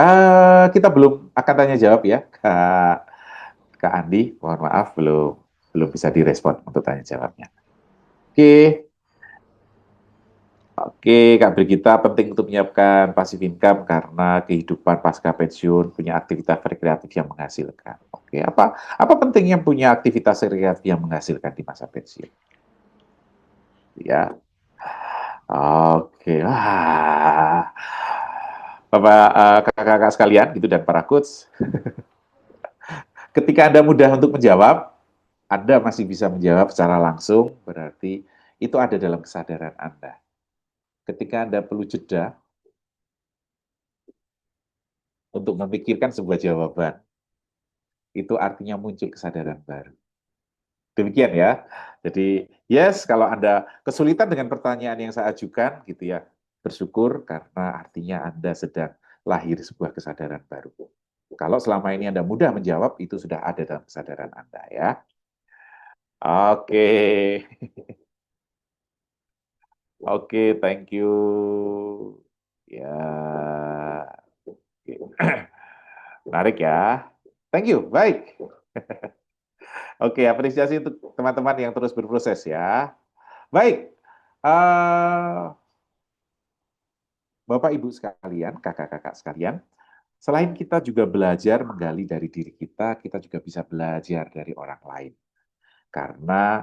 Kita belum akan tanya jawab ya, Kak Andi. Mohon maaf, belum bisa direspon untuk tanya jawabnya. Oke, oke, Kak Brigita penting untuk menyiapkan passive income karena kehidupan pasca pensiun punya aktivitas rekreatif yang menghasilkan. Oke, apa pentingnya punya aktivitas rekreatif yang menghasilkan di masa pensiun? Ya, oke. Wah. Bapak, kakak-kakak sekalian gitu dan para coach, ketika Anda mudah untuk menjawab, Anda masih bisa menjawab secara langsung, berarti itu ada dalam kesadaran Anda. Ketika Anda perlu jeda untuk memikirkan sebuah jawaban, itu artinya muncul kesadaran baru. Demikian ya. Jadi, yes, kalau Anda kesulitan dengan pertanyaan yang saya ajukan, gitu ya, bersyukur karena artinya Anda sedang lahir sebuah kesadaran baru. Kalau selama ini Anda mudah menjawab, itu sudah ada dalam kesadaran Anda ya. Oke. Oke, thank you. Ya. Oke. Menarik ya. Thank you. Baik. Oke, apresiasi untuk teman-teman yang terus berproses ya. Baik. Eh, Bapak Ibu sekalian, kakak-kakak sekalian, selain kita juga belajar menggali dari diri kita juga bisa belajar dari orang lain. Karena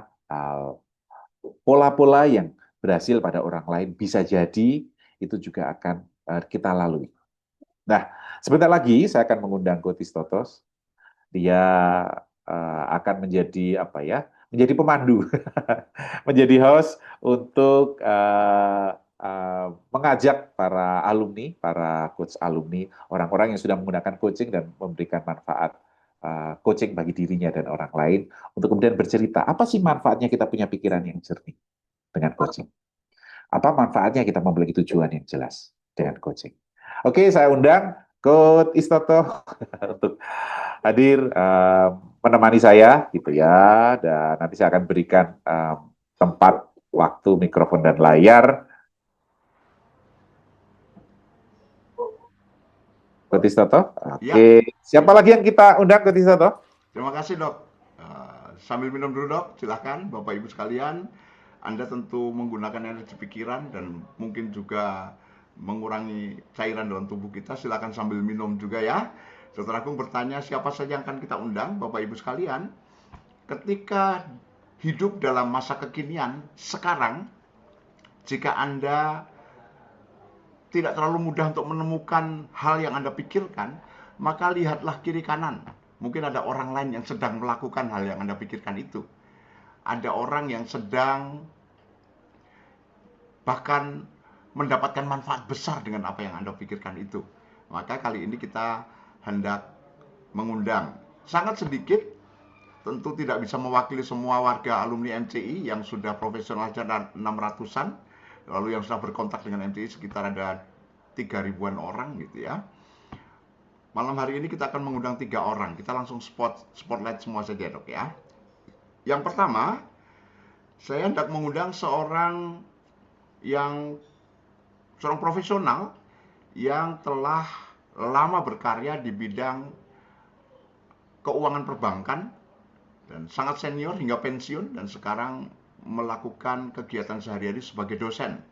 pola-pola yang berhasil pada orang lain bisa jadi itu juga akan kita lalui. Nah, sebentar lagi saya akan mengundang Kotis Totos. Dia akan menjadi apa ya? Menjadi pemandu, menjadi host untuk mengajak para alumni, para coach alumni, orang-orang yang sudah menggunakan coaching dan memberikan manfaat coaching bagi dirinya dan orang lain untuk kemudian bercerita apa sih manfaatnya kita punya pikiran yang jernih dengan coaching. Apa manfaatnya kita memiliki tujuan yang jelas dengan coaching. Oke, saya undang Coach Istoto untuk hadir menemani saya gitu ya, dan nanti saya akan berikan tempat, waktu, mikrofon dan layar. Coach Istoto, oke. Ya, Siapa lagi yang kita undang, Coach Istoto? terima kasih dok. Sambil minum dulu dok, silahkan Bapak Ibu sekalian. Anda tentu menggunakan energi pikiran dan mungkin juga mengurangi cairan dalam tubuh kita. Silahkan sambil minum juga ya. Dokter Agung bertanya siapa saja yang akan kita undang, Bapak Ibu sekalian. Ketika hidup dalam masa kekinian, sekarang, jika Anda tidak terlalu mudah untuk menemukan hal yang Anda pikirkan, maka lihatlah kiri kanan. Mungkin ada orang lain yang sedang melakukan hal yang Anda pikirkan itu. Ada orang yang sedang bahkan mendapatkan manfaat besar dengan apa yang Anda pikirkan itu. Maka kali ini kita hendak mengundang sangat sedikit, tentu tidak bisa mewakili semua warga alumni MCI yang sudah profesional dan 600-an, lalu yang sudah berkontak dengan MCI sekitar ada 3.000-an orang gitu ya. Malam hari ini kita akan mengundang 3 orang. Kita langsung spotlight semua saja dok ya. Yang pertama, saya hendak mengundang seorang profesional yang telah lama berkarya di bidang keuangan perbankan dan sangat senior hingga pensiun dan sekarang melakukan kegiatan sehari-hari sebagai dosen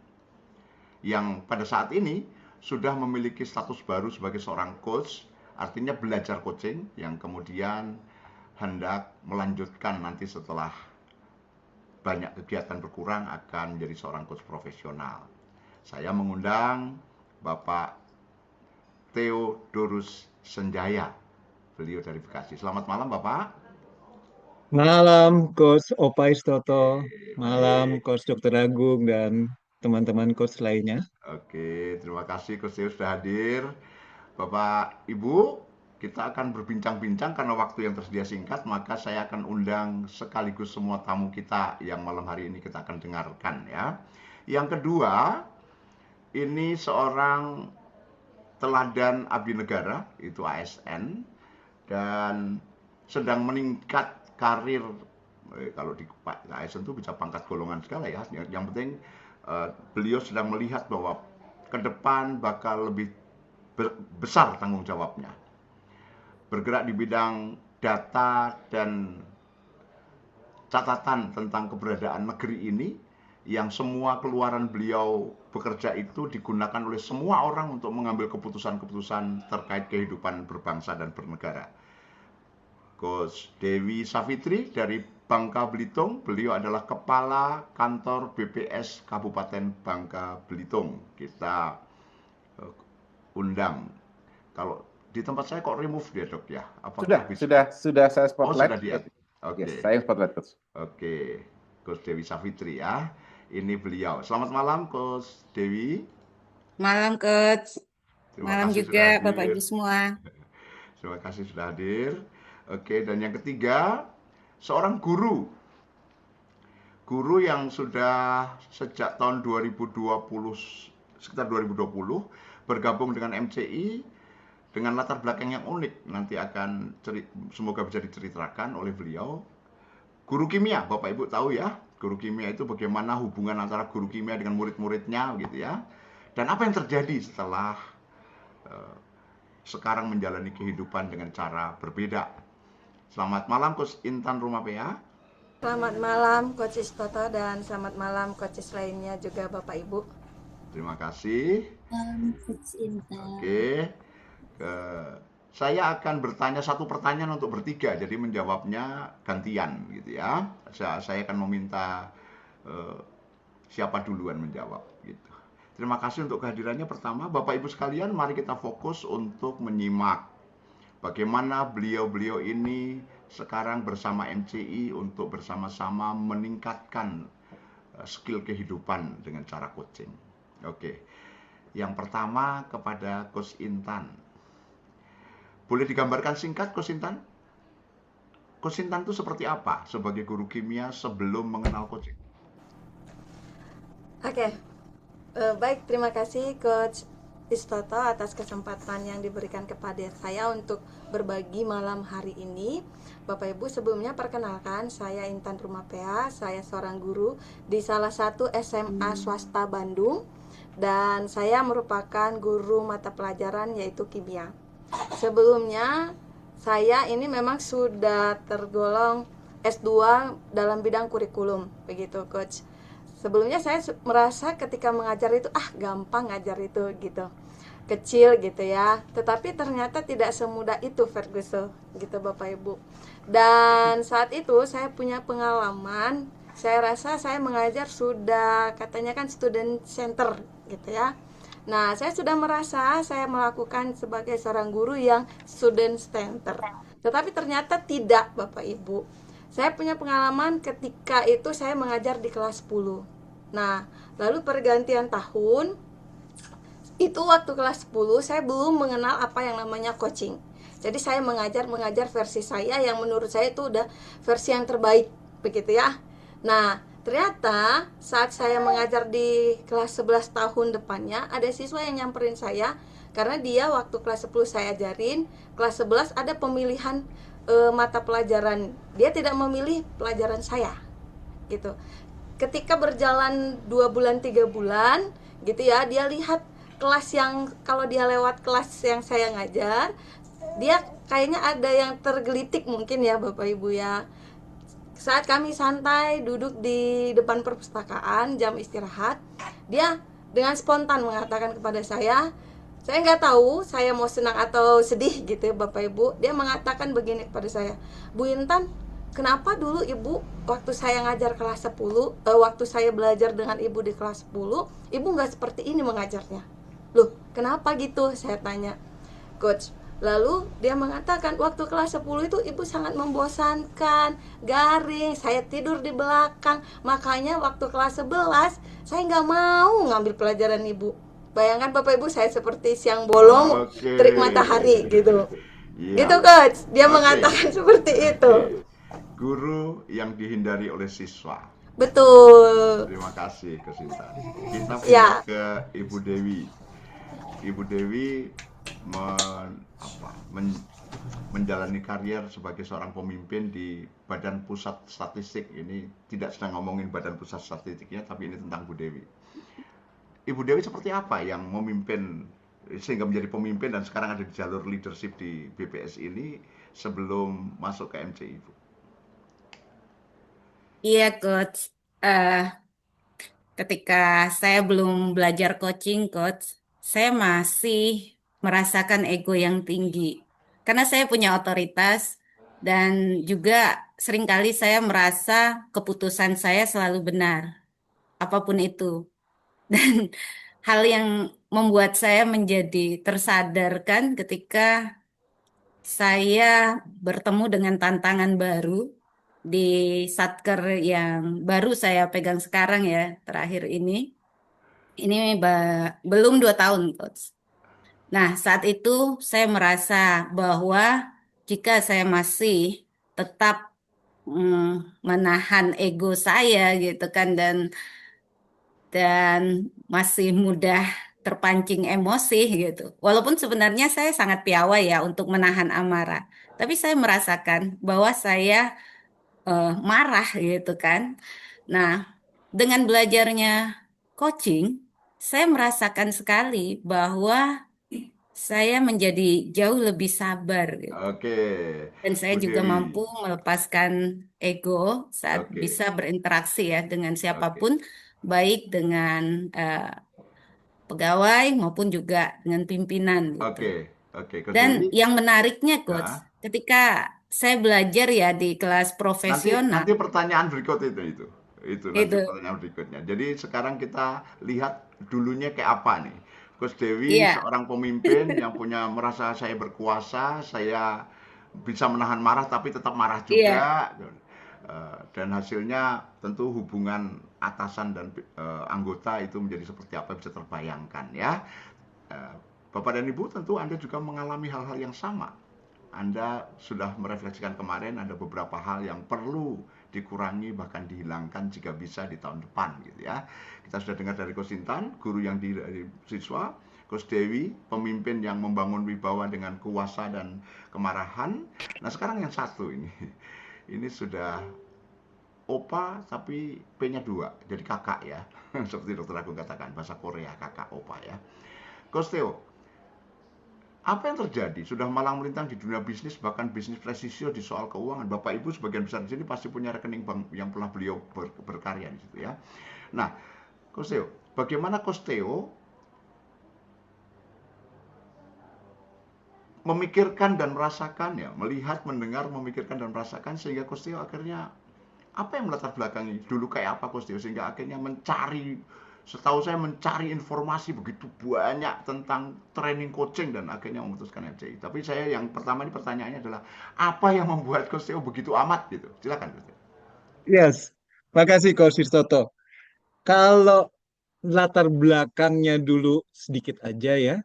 yang pada saat ini sudah memiliki status baru sebagai seorang coach, artinya belajar coaching yang kemudian hendak melanjutkan nanti setelah banyak kegiatan berkurang akan menjadi seorang coach profesional. Saya mengundang Bapak Theodorus Senjaya, beliau dari Bekasi. Selamat malam Bapak. Malam Coach Opa Istoto, malam Baik. Coach Dr. Agung dan teman-teman coach lainnya. Oke, terima kasih Coach Theo sudah hadir. Bapak Ibu, kita akan berbincang-bincang karena waktu yang tersedia singkat, maka saya akan undang sekaligus semua tamu kita yang malam hari ini kita akan dengarkan ya. Yang kedua, ini seorang teladan abdi negara, itu ASN, dan sedang meningkat karir. Kalau di ASN itu bisa pangkat golongan segala ya. Yang penting beliau sedang melihat bahwa ke depan bakal lebih besar tanggung jawabnya. Bergerak di bidang data dan catatan tentang keberadaan negeri ini, yang semua keluaran beliau bekerja itu digunakan oleh semua orang untuk mengambil keputusan-keputusan terkait kehidupan berbangsa dan bernegara. Coach Dewi Savitri dari Bangka Belitung, beliau adalah Kepala Kantor BPS Kabupaten Bangka Belitung. Kita undang. Kalau di tempat saya kok remove dia dok ya? Apakah sudah saya spotlight. Oh sudah dia. Oke. Yes, saya spotlight Coach. Oke, Coach Dewi Savitri ya. Ini beliau. Selamat malam Coach Dewi. Malam Coach. Malam juga Bapak Ibu semua. Terima kasih sudah hadir. Oke, dan yang ketiga, seorang guru. Guru yang sudah sejak tahun 2020, sekitar 2020, bergabung dengan MCI dengan latar belakang yang unik. Nanti akan semoga bisa diceritakan oleh beliau. Guru kimia, Bapak Ibu tahu ya, guru kimia itu bagaimana hubungan antara guru kimia dengan murid-muridnya gitu ya. Dan apa yang terjadi setelah sekarang menjalani kehidupan dengan cara berbeda. Selamat malam Coach Intan Rumapea. Selamat malam Coach Istoto dan selamat malam coaches lainnya juga Bapak Ibu. Terima kasih. Coach Intan. Oke. Saya akan bertanya satu pertanyaan untuk bertiga, jadi menjawabnya gantian gitu ya. Saya akan meminta siapa duluan menjawab gitu. Terima kasih untuk kehadirannya. Pertama, Bapak Ibu sekalian, mari kita fokus untuk menyimak bagaimana beliau-beliau ini sekarang bersama MCI untuk bersama-sama meningkatkan skill kehidupan dengan cara coaching. Oke. Yang pertama kepada Coach Intan. Boleh digambarkan singkat, Coach Intan? Coach Intan itu seperti apa sebagai guru kimia sebelum mengenal coaching? Oke, baik, terima kasih Coach Istoto atas kesempatan yang diberikan kepada saya untuk berbagi malam hari ini. Bapak Ibu, sebelumnya perkenalkan, saya Intan Rumapea, saya seorang guru di salah satu SMA swasta Bandung, dan saya merupakan guru mata pelajaran yaitu kimia. Sebelumnya saya ini memang sudah tergolong S2 dalam bidang kurikulum, begitu Coach. Sebelumnya saya merasa ketika mengajar itu gampang ngajar itu gitu. Kecil gitu ya. Tetapi ternyata tidak semudah itu Ferguson gitu Bapak Ibu. Dan saat itu saya punya pengalaman, saya rasa saya mengajar sudah katanya kan student center gitu ya. Nah, saya sudah merasa saya melakukan sebagai seorang guru yang student center. Tetapi ternyata tidak, Bapak Ibu. Saya punya pengalaman ketika itu saya mengajar di kelas 10. Nah, lalu pergantian tahun, itu waktu kelas 10 saya belum mengenal apa yang namanya coaching. Jadi saya mengajar versi saya yang menurut saya itu udah versi yang terbaik, begitu ya. Nah, ternyata saat saya mengajar di kelas 11 tahun depannya, ada siswa yang nyamperin saya karena dia waktu kelas 10 saya ajarin, kelas 11 ada pemilihan mata pelajaran. Dia tidak memilih pelajaran saya. Gitu. Ketika berjalan 2 bulan 3 bulan gitu ya, dia lihat kelas yang kalau dia lewat kelas yang saya ngajar, dia kayaknya ada yang tergelitik mungkin ya Bapak Ibu ya. Saat kami santai duduk di depan perpustakaan jam istirahat, dia dengan spontan mengatakan kepada saya nggak tahu saya mau senang atau sedih gitu ya Bapak Ibu. Dia mengatakan begini kepada saya, Bu Intan, kenapa dulu Ibu waktu saya ngajar kelas 10, waktu saya belajar dengan Ibu di kelas 10, Ibu nggak seperti ini mengajarnya? Loh, kenapa gitu? Saya tanya. Coach, lalu dia mengatakan waktu kelas 10 itu Ibu sangat membosankan, garing, saya tidur di belakang. Makanya waktu kelas 11 saya nggak mau ngambil pelajaran Ibu. Bayangkan Bapak Ibu, saya seperti siang bolong, terik matahari gitu. Iya. Itu Coach, dia mengatakan seperti itu. Guru yang dihindari oleh siswa. Betul. Terima kasih Coach Intan. Kita Ya. pindah ke Ibu Dewi. Ibu Dewi menjalani karier sebagai seorang pemimpin di Badan Pusat Statistik. Ini tidak sedang ngomongin Badan Pusat Statistiknya, tapi ini tentang Bu Dewi. Ibu Dewi seperti apa yang memimpin sehingga menjadi pemimpin dan sekarang ada di jalur leadership di BPS ini sebelum masuk ke MCI, Ibu? Iya, Coach. Ketika saya belum belajar coaching, Coach, saya masih merasakan ego yang tinggi. Karena saya punya otoritas dan juga seringkali saya merasa keputusan saya selalu benar, apapun itu. Dan hal yang membuat saya menjadi tersadarkan ketika saya bertemu dengan tantangan baru di satker yang baru saya pegang sekarang ya, terakhir ini. Ini belum 2 tahun, Coach. Nah, saat itu saya merasa bahwa jika saya masih tetap menahan ego saya gitu kan dan masih mudah terpancing emosi gitu. Walaupun sebenarnya saya sangat piawai ya untuk menahan amarah, tapi saya merasakan bahwa saya marah gitu kan. Nah, dengan belajarnya coaching, saya merasakan sekali bahwa saya menjadi jauh lebih sabar gitu. Oke, Dan saya Bu juga Dewi. mampu melepaskan ego saat Oke, bisa berinteraksi ya dengan oke, siapapun, baik dengan pegawai maupun juga dengan pimpinan gitu. oke, oke, Coach Dan Dewi. yang menariknya, Coach, Ya. ketika saya belajar ya di kelas Nanti profesional, pertanyaan berikut itu nanti itu, pertanyaan berikutnya. Jadi sekarang kita lihat dulunya kayak apa nih. Coach Dewi iya, seorang pemimpin yang punya merasa saya berkuasa, saya bisa menahan marah tapi tetap marah iya, juga. Dan hasilnya tentu hubungan atasan dan anggota itu menjadi seperti apa bisa terbayangkan ya. Eh, Bapak dan Ibu tentu Anda juga mengalami hal-hal yang sama. Anda sudah merefleksikan kemarin ada beberapa hal yang perlu dikurangi bahkan dihilangkan jika bisa di tahun depan gitu ya. Kita sudah dengar dari Coach Intan, guru yang dari siswa, Coach Dewi, pemimpin yang membangun wibawa dengan kuasa dan kemarahan. Nah, sekarang yang satu ini. Ini sudah opa tapi P-nya 2, jadi kakak ya. Seperti Dokter Agung katakan, bahasa Korea kakak opa ya. Coach Theo, apa yang terjadi? Sudah malang melintang di dunia bisnis, bahkan bisnis presisio di soal keuangan. Bapak Ibu sebagian besar di sini pasti punya rekening bank yang pernah beliau berkarya di situ ya. Nah, Coach Theo, bagaimana Coach Theo memikirkan dan merasakan ya, melihat, mendengar, memikirkan dan merasakan sehingga Coach Theo akhirnya apa yang melatar belakangi dulu kayak apa Coach Theo sehingga akhirnya mencari, setahu saya mencari informasi begitu banyak tentang training coaching dan akhirnya memutuskan FCI. Tapi saya yang pertama ini pertanyaannya adalah apa yang membuat Coach Theo begitu amat gitu. Silakan Coach Theo. Yes, makasih Coach Toto. Kalau latar belakangnya dulu sedikit aja ya.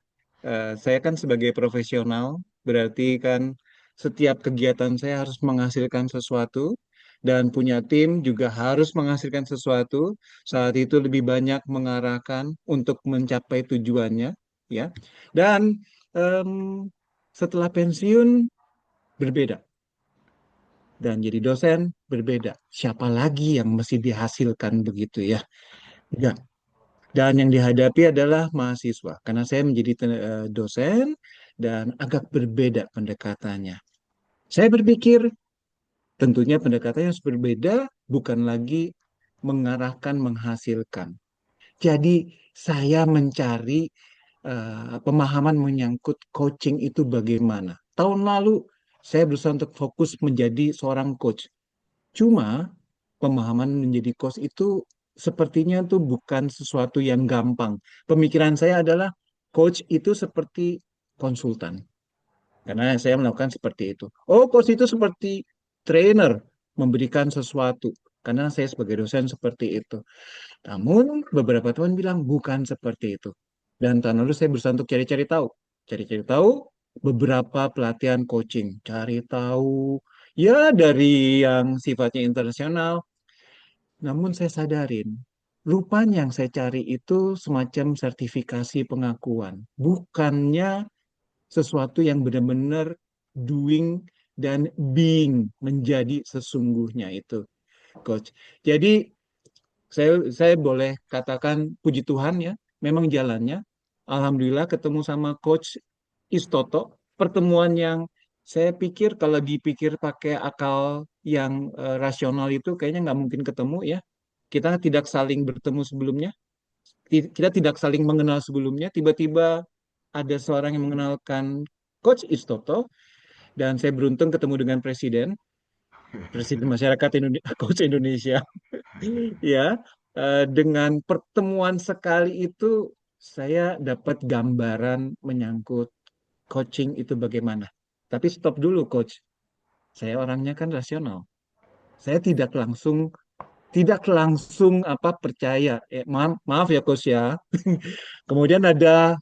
Saya kan sebagai profesional, berarti kan setiap kegiatan saya harus menghasilkan sesuatu dan punya tim juga harus menghasilkan sesuatu. Saat itu lebih banyak mengarahkan untuk mencapai tujuannya, ya. Dan em, setelah pensiun berbeda dan jadi dosen berbeda. Siapa lagi yang mesti dihasilkan begitu ya? Enggak. Dan yang dihadapi adalah mahasiswa, karena saya menjadi dosen dan agak berbeda pendekatannya. Saya berpikir tentunya pendekatannya harus berbeda, bukan lagi mengarahkan menghasilkan. Jadi saya mencari pemahaman menyangkut coaching itu bagaimana. Tahun lalu saya berusaha untuk fokus menjadi seorang coach. Cuma pemahaman menjadi coach itu sepertinya tuh bukan sesuatu yang gampang. Pemikiran saya adalah coach itu seperti konsultan. Karena saya melakukan seperti itu. Oh, coach itu seperti trainer memberikan sesuatu. Karena saya sebagai dosen seperti itu. Namun beberapa teman bilang bukan seperti itu. Dan tahun lalu saya berusaha untuk cari-cari tahu. Cari-cari tahu beberapa pelatihan coaching. Cari tahu ya dari yang sifatnya internasional. Namun saya sadarin, rupanya yang saya cari itu semacam sertifikasi pengakuan. Bukannya sesuatu yang benar-benar doing dan being menjadi sesungguhnya itu, Coach. Jadi saya boleh katakan puji Tuhan ya, memang jalannya. Alhamdulillah ketemu sama Coach Istoto, pertemuan yang saya pikir kalau dipikir pakai akal yang rasional itu kayaknya nggak mungkin ketemu ya. Kita tidak saling bertemu sebelumnya, kita tidak saling mengenal sebelumnya. Tiba-tiba ada seorang yang mengenalkan Coach Istoto dan saya beruntung ketemu dengan Presiden Masyarakat Indonesia, Coach Indonesia. Ya, dengan pertemuan sekali itu saya dapat gambaran menyangkut coaching itu bagaimana. Tapi stop dulu, Coach. Saya orangnya kan rasional. Saya tidak langsung apa percaya. Maaf, maaf ya, Coach ya. Kemudian ada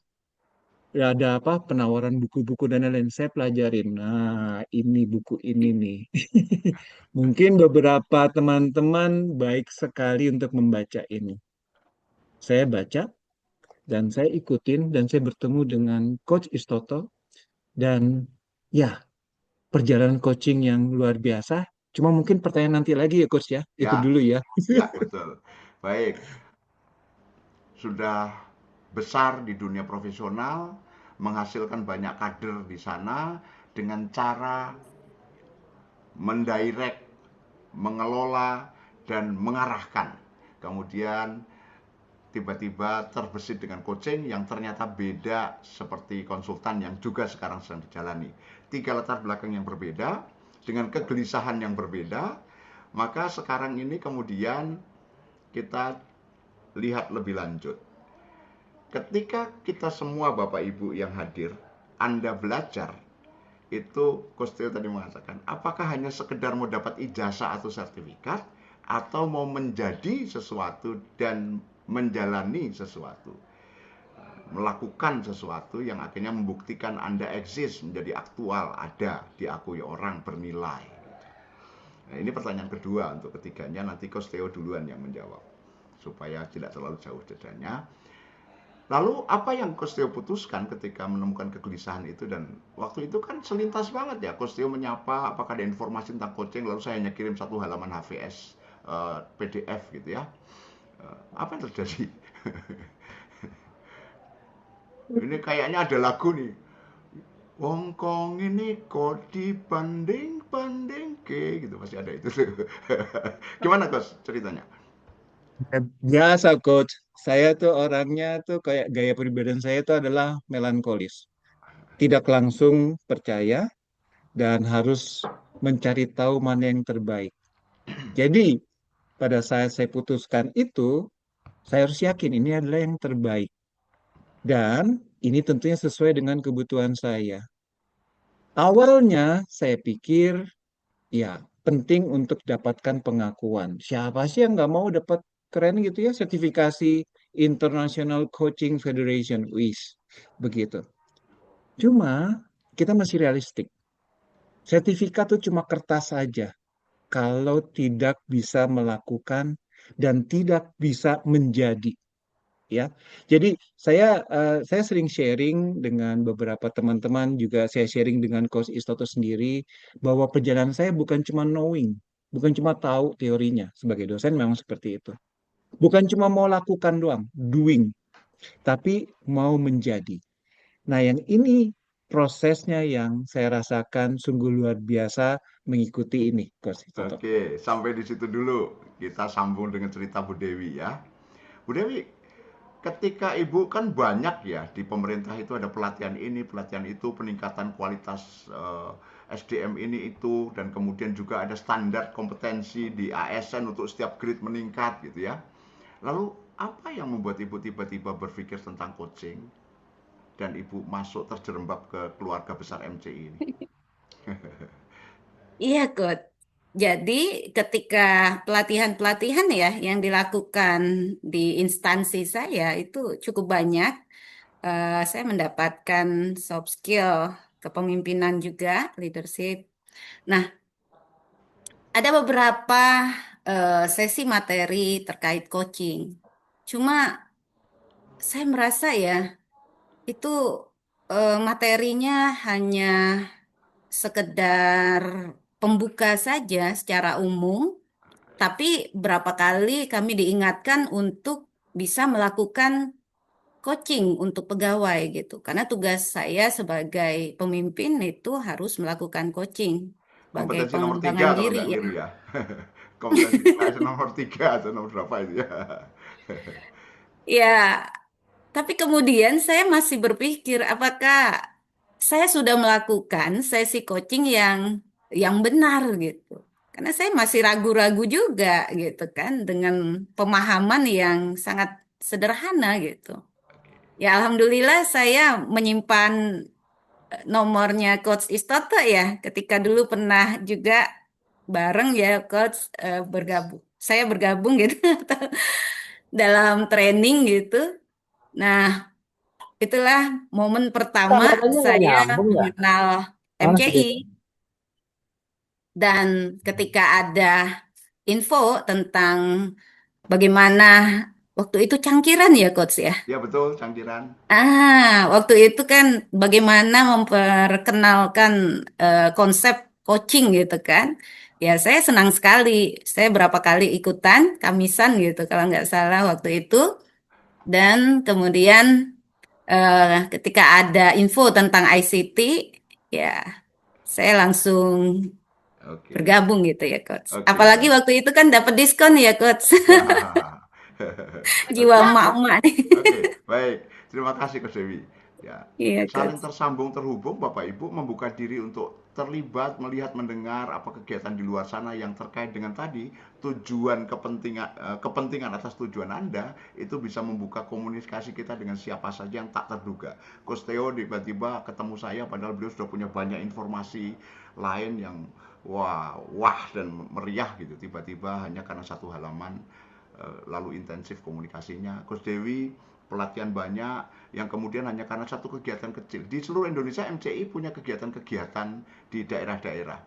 apa penawaran buku-buku dan lain-lain. Saya pelajarin. Nah, ini buku ini nih. Mungkin beberapa teman-teman baik sekali untuk membaca ini. Saya baca dan saya ikutin dan saya bertemu dengan Coach Istoto dan ya perjalanan coaching yang luar biasa. Cuma mungkin pertanyaan nanti lagi ya Coach ya. Itu Ya, dulu ya. ya betul. Baik, sudah besar di dunia profesional, menghasilkan banyak kader di sana dengan cara mendirect, mengelola, dan mengarahkan. Kemudian tiba-tiba terbesit dengan coaching yang ternyata beda seperti konsultan yang juga sekarang sedang dijalani. 3 latar belakang yang berbeda, dengan kegelisahan yang berbeda, maka sekarang ini kemudian kita lihat lebih lanjut. Ketika kita semua Bapak Ibu yang hadir, Anda belajar, itu Coach Theo tadi mengatakan, apakah hanya sekedar mau dapat ijazah atau sertifikat, atau mau menjadi sesuatu dan menjalani sesuatu, melakukan sesuatu yang akhirnya membuktikan Anda eksis, menjadi aktual, ada, diakui orang, bernilai. Nah, ini pertanyaan kedua untuk ketiganya, nanti Coach Theo duluan yang menjawab, supaya tidak terlalu jauh jedanya. Lalu apa yang Coach Theo putuskan ketika menemukan kegelisahan itu, dan waktu itu kan selintas banget ya, Coach Theo menyapa apakah ada informasi tentang coaching, lalu saya hanya kirim 1 halaman HVS PDF gitu ya. Apa yang terjadi? Ini kayaknya ada lagu nih. Wongkong ini kok dibanding-banding ke gitu, masih ada itu. Gimana Coach ceritanya? Biasa, Coach. Saya tuh orangnya tuh kayak gaya pribadian saya itu adalah melankolis. Tidak langsung percaya dan harus mencari tahu mana yang terbaik. Jadi, pada saat saya putuskan itu, saya harus yakin ini adalah yang terbaik. Dan ini tentunya sesuai dengan kebutuhan saya. Awalnya saya pikir, ya penting untuk dapatkan pengakuan. Siapa sih yang nggak mau dapat keren gitu ya, sertifikasi International Coaching Federation, WIS, begitu. Cuma kita masih realistik. Sertifikat itu cuma kertas saja. Kalau tidak bisa melakukan dan tidak bisa menjadi, ya. Jadi saya sering sharing dengan beberapa teman-teman, juga saya sharing dengan Coach Istoto sendiri, bahwa perjalanan saya bukan cuma knowing, bukan cuma tahu teorinya. Sebagai dosen memang seperti itu. Bukan cuma mau lakukan doang, doing, tapi mau menjadi. Nah, yang ini prosesnya yang saya rasakan sungguh luar biasa mengikuti ini, Coach Istoto. Oke, sampai di situ dulu. Kita sambung dengan cerita Bu Dewi ya. Bu Dewi, ketika Ibu kan banyak ya di pemerintah itu ada pelatihan ini, pelatihan itu, peningkatan kualitas SDM ini itu, dan kemudian juga ada standar kompetensi di ASN untuk setiap grade meningkat gitu ya. Lalu apa yang membuat Ibu tiba-tiba berpikir tentang coaching dan Ibu masuk terjerembab ke keluarga besar MCI ini? Iya, Coach. Jadi ketika pelatihan-pelatihan ya yang dilakukan di instansi saya itu cukup banyak. Saya mendapatkan soft skill kepemimpinan juga, leadership. Nah, ada beberapa sesi materi terkait coaching. Cuma saya merasa ya itu materinya hanya sekedar pembuka saja secara umum, tapi berapa kali kami diingatkan untuk bisa melakukan coaching untuk pegawai gitu. Karena tugas saya sebagai pemimpin itu harus melakukan coaching sebagai Kompetensi nomor pengembangan 3 kalau diri nggak ya. keliru ya. Kompetensi ASN nomor 3 atau nomor berapa itu ya. Ya, tapi kemudian saya masih berpikir apakah saya sudah melakukan sesi coaching yang benar gitu. Karena saya masih ragu-ragu juga gitu kan dengan pemahaman yang sangat sederhana gitu. Ya, alhamdulillah saya menyimpan nomornya Coach Istoto ya. Ketika dulu pernah juga bareng ya Coach bergabung. Saya bergabung gitu dalam training gitu. Nah, itulah momen pertama Kameranya nggak saya nyambung ya? mengenal Mana sih MCI. gitu? Dan ketika ada info tentang bagaimana waktu itu cangkiran ya Coach ya. Ya betul, cangkiran. Waktu itu kan bagaimana memperkenalkan konsep coaching gitu kan. Ya, saya senang sekali. Saya berapa kali ikutan kamisan gitu kalau nggak salah waktu itu. Dan kemudian Ketika ada info tentang ICT, ya saya langsung Oke, bergabung gitu ya, Coach. oke, Apalagi baik. waktu itu kan dapat diskon ya, Coach. Ya. Jiwa Oke, emak-emak nih. oke, baik. Terima kasih Coach Dewi. Ya, Iya, saling Coach. tersambung terhubung Bapak Ibu membuka diri untuk terlibat, melihat, mendengar apa kegiatan di luar sana yang terkait dengan tadi tujuan kepentingan atas tujuan Anda itu bisa membuka komunikasi kita dengan siapa saja yang tak terduga. Coach Theo tiba-tiba ketemu saya padahal beliau sudah punya banyak informasi lain yang wah dan meriah gitu. Tiba-tiba hanya karena satu halaman lalu intensif komunikasinya. Coach Dewi pelatihan banyak yang kemudian hanya karena satu kegiatan kecil. Di seluruh Indonesia MCI punya kegiatan-kegiatan di daerah-daerah.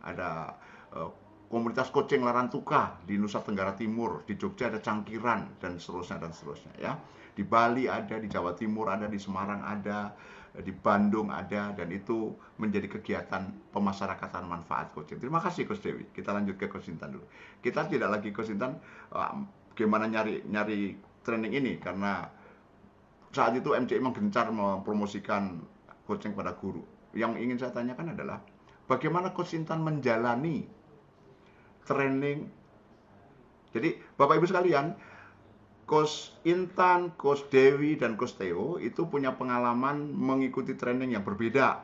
Ada eh, komunitas coaching Larantuka di Nusa Tenggara Timur, di Jogja ada Cangkiran dan seterusnya ya. Di Bali ada, di Jawa Timur ada, di Semarang ada, di Bandung ada, dan itu menjadi kegiatan pemasyarakatan manfaat coaching. Terima kasih Coach Dewi. Kita lanjut ke Coach Intan dulu. Kita tidak lagi Coach Intan gimana nyari training ini karena saat itu MCI menggencar mempromosikan coaching pada guru. Yang ingin saya tanyakan adalah bagaimana Coach Intan menjalani training. Jadi Bapak Ibu sekalian, Coach Intan, Coach Dewi, dan Coach Theo itu punya pengalaman mengikuti training yang berbeda.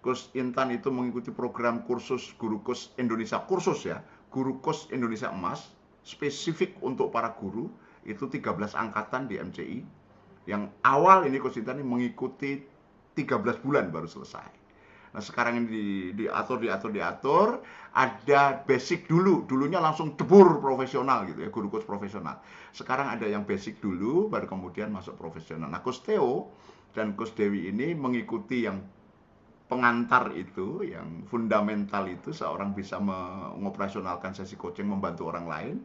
Coach Intan itu mengikuti program kursus Guru Coach Indonesia, kursus ya, Guru Coach Indonesia Emas, spesifik untuk para guru, itu 13 angkatan di MCI. Yang awal ini Coach Intan ini mengikuti 13 bulan baru selesai. Nah sekarang ini diatur, ada basic dulu, dulunya langsung debur profesional gitu ya, guru coach profesional. Sekarang ada yang basic dulu, baru kemudian masuk profesional. Nah Coach Theo dan Coach Dewi ini mengikuti yang pengantar itu, yang fundamental itu, seorang bisa mengoperasionalkan sesi coaching, membantu orang lain,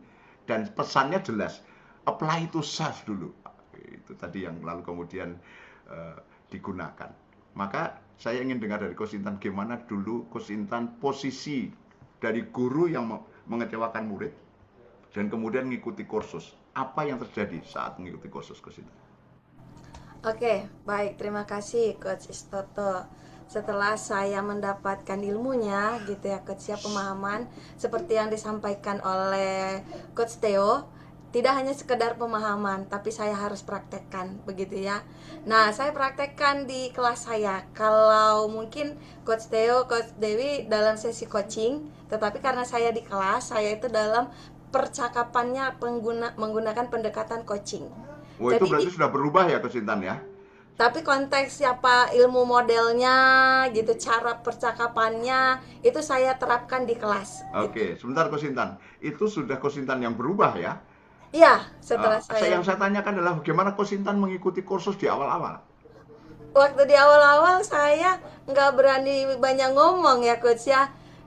dan pesannya jelas, apply to self dulu. Itu tadi yang lalu kemudian digunakan. Maka saya ingin dengar dari Coach Intan gimana dulu Coach Intan posisi dari guru yang mengecewakan murid dan kemudian mengikuti kursus. Apa yang terjadi saat mengikuti kursus Coach Intan? Oke, baik. Terima kasih Coach Istoto. Setelah saya mendapatkan ilmunya gitu ya Coach ya, pemahaman seperti yang disampaikan oleh Coach Theo, tidak hanya sekedar pemahaman, tapi saya harus praktekkan begitu ya. Nah, saya praktekkan di kelas saya. Kalau mungkin Coach Theo, Coach Dewi dalam sesi coaching, tetapi karena saya di kelas, saya itu dalam percakapannya menggunakan pendekatan coaching. Oh itu Jadi berarti sudah berubah ya Coach Intan ya? tapi konteks siapa ilmu modelnya gitu, cara percakapannya itu saya terapkan di kelas gitu. Oke, sebentar Coach Intan. Itu sudah Coach Intan yang berubah ya? Iya, setelah Yang saya saya tanyakan adalah bagaimana Coach Intan mengikuti kursus di awal-awal? waktu di awal-awal saya nggak berani banyak ngomong ya Coach ya.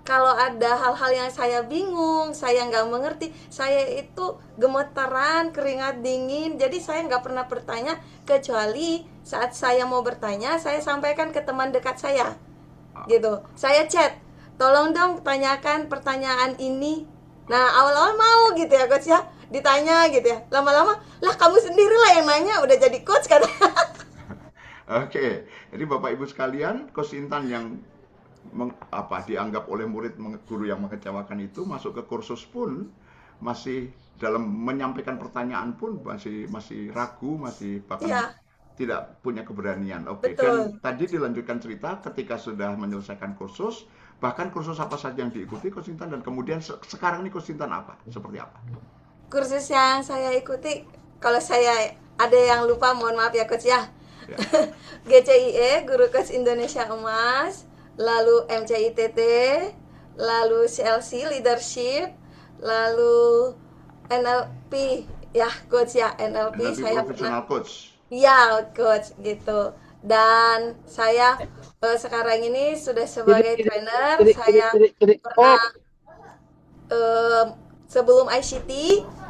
Kalau ada hal-hal yang saya bingung, saya nggak mengerti, saya itu gemetaran, keringat dingin. Jadi saya nggak pernah bertanya, kecuali saat saya mau bertanya, saya sampaikan ke teman dekat saya. Gitu. Saya chat, tolong dong tanyakan pertanyaan ini. Nah, awal-awal mau gitu ya Coach ya, ditanya gitu ya. Lama-lama, lah kamu sendiri lah yang nanya, udah jadi coach kata. Oke, jadi Bapak Ibu sekalian, Coach Intan yang dianggap oleh murid guru yang mengecewakan itu masuk ke kursus pun masih dalam menyampaikan pertanyaan pun masih ragu, masih bahkan Iya, tidak punya keberanian. Oke, dan betul. tadi dilanjutkan cerita ketika sudah menyelesaikan kursus, bahkan kursus apa saja yang diikuti Coach Intan, dan kemudian sekarang ini Coach Intan apa? Seperti apa? Kursus yang saya ikuti, kalau saya ada yang lupa mohon maaf ya Coach ya. Ya. GCIE, Guru Coach Indonesia Emas, lalu MCITT, lalu CLC Leadership, lalu NLP ya Coach ya, NLP NLP saya Professional pernah Coach. ya Coach gitu. Dan saya sekarang ini sudah sebagai trainer, saya pernah sebelum ICT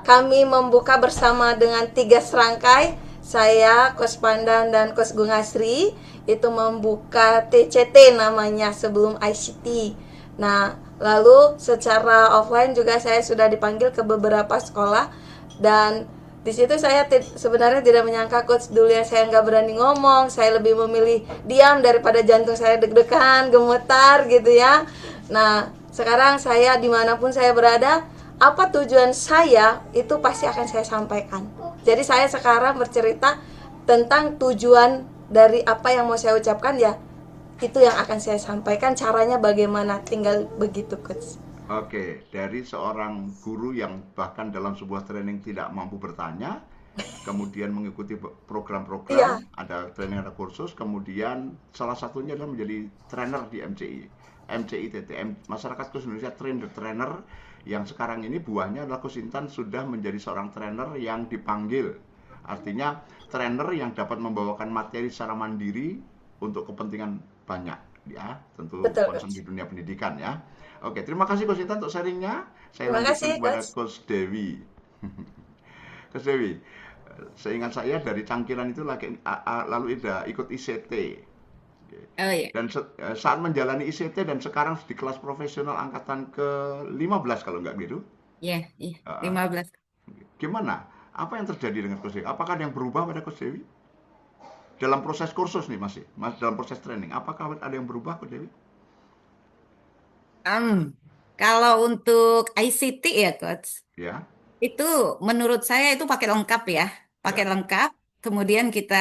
kami membuka bersama dengan 3 serangkai, saya, Coach Pandan dan Coach Gungasri itu membuka TCT namanya sebelum ICT. Nah, lalu secara offline juga saya sudah dipanggil ke beberapa sekolah dan Di situ saya sebenarnya tidak menyangka coach, dulu ya saya nggak berani ngomong, saya lebih memilih diam daripada jantung saya deg-degan, gemetar gitu ya. Nah, sekarang saya dimanapun saya berada, apa tujuan saya itu pasti akan saya sampaikan. Jadi saya sekarang bercerita tentang tujuan dari apa yang mau saya ucapkan, ya itu yang akan saya sampaikan, caranya bagaimana, tinggal begitu coach. Oke, dari seorang guru yang bahkan dalam sebuah training tidak mampu bertanya, kemudian mengikuti Iya, program-program, ada training, ada kursus, kemudian salah satunya adalah menjadi trainer di MCI. MCI TTM, Masyarakat Kurs Indonesia Train the Trainer, yang sekarang ini buahnya adalah Coach Intan sudah menjadi seorang trainer yang dipanggil. Artinya trainer yang dapat membawakan materi secara mandiri untuk kepentingan banyak, ya, tentu betul concern coach. di dunia pendidikan ya. Oke, terima kasih Coach Intan untuk sharingnya. Saya Terima lanjutkan kasih kepada coach. Coach Dewi. Coach Dewi, seingat saya dari Cangkiran itu lalu ada ikut ICT. Oh ya, Dan saat menjalani ICT dan sekarang di kelas profesional angkatan ke-15 kalau nggak gitu, ya, ya, uh, 15. gimana? Apa yang terjadi dengan Coach Dewi? Apakah ada yang berubah pada Coach Dewi? Dalam proses kursus nih masih dalam proses training. Apakah ada yang berubah Coach Dewi? Kalau untuk ICT ya, Coach, Ya, itu menurut saya itu pakai lengkap ya. Pakai ya. lengkap, kemudian kita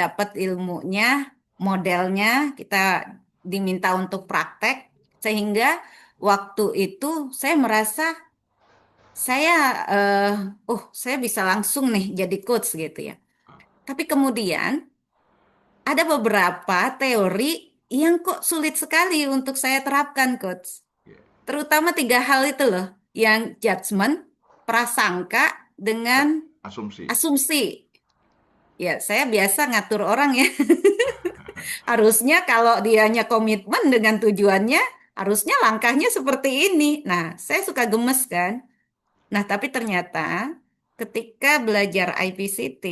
dapat ilmunya, modelnya, kita diminta untuk praktek, sehingga waktu itu saya merasa saya, eh, saya bisa langsung nih jadi coach gitu ya. Tapi kemudian ada beberapa teori yang kok sulit sekali untuk saya terapkan, coach. Terutama tiga hal itu loh, yang judgement, prasangka, Ya, dengan asumsi. asumsi. Ya, saya biasa ngatur orang ya. Harusnya kalau dianya komitmen dengan tujuannya, harusnya langkahnya seperti ini. Nah, saya suka gemes kan. Nah, tapi ternyata ketika belajar IPCT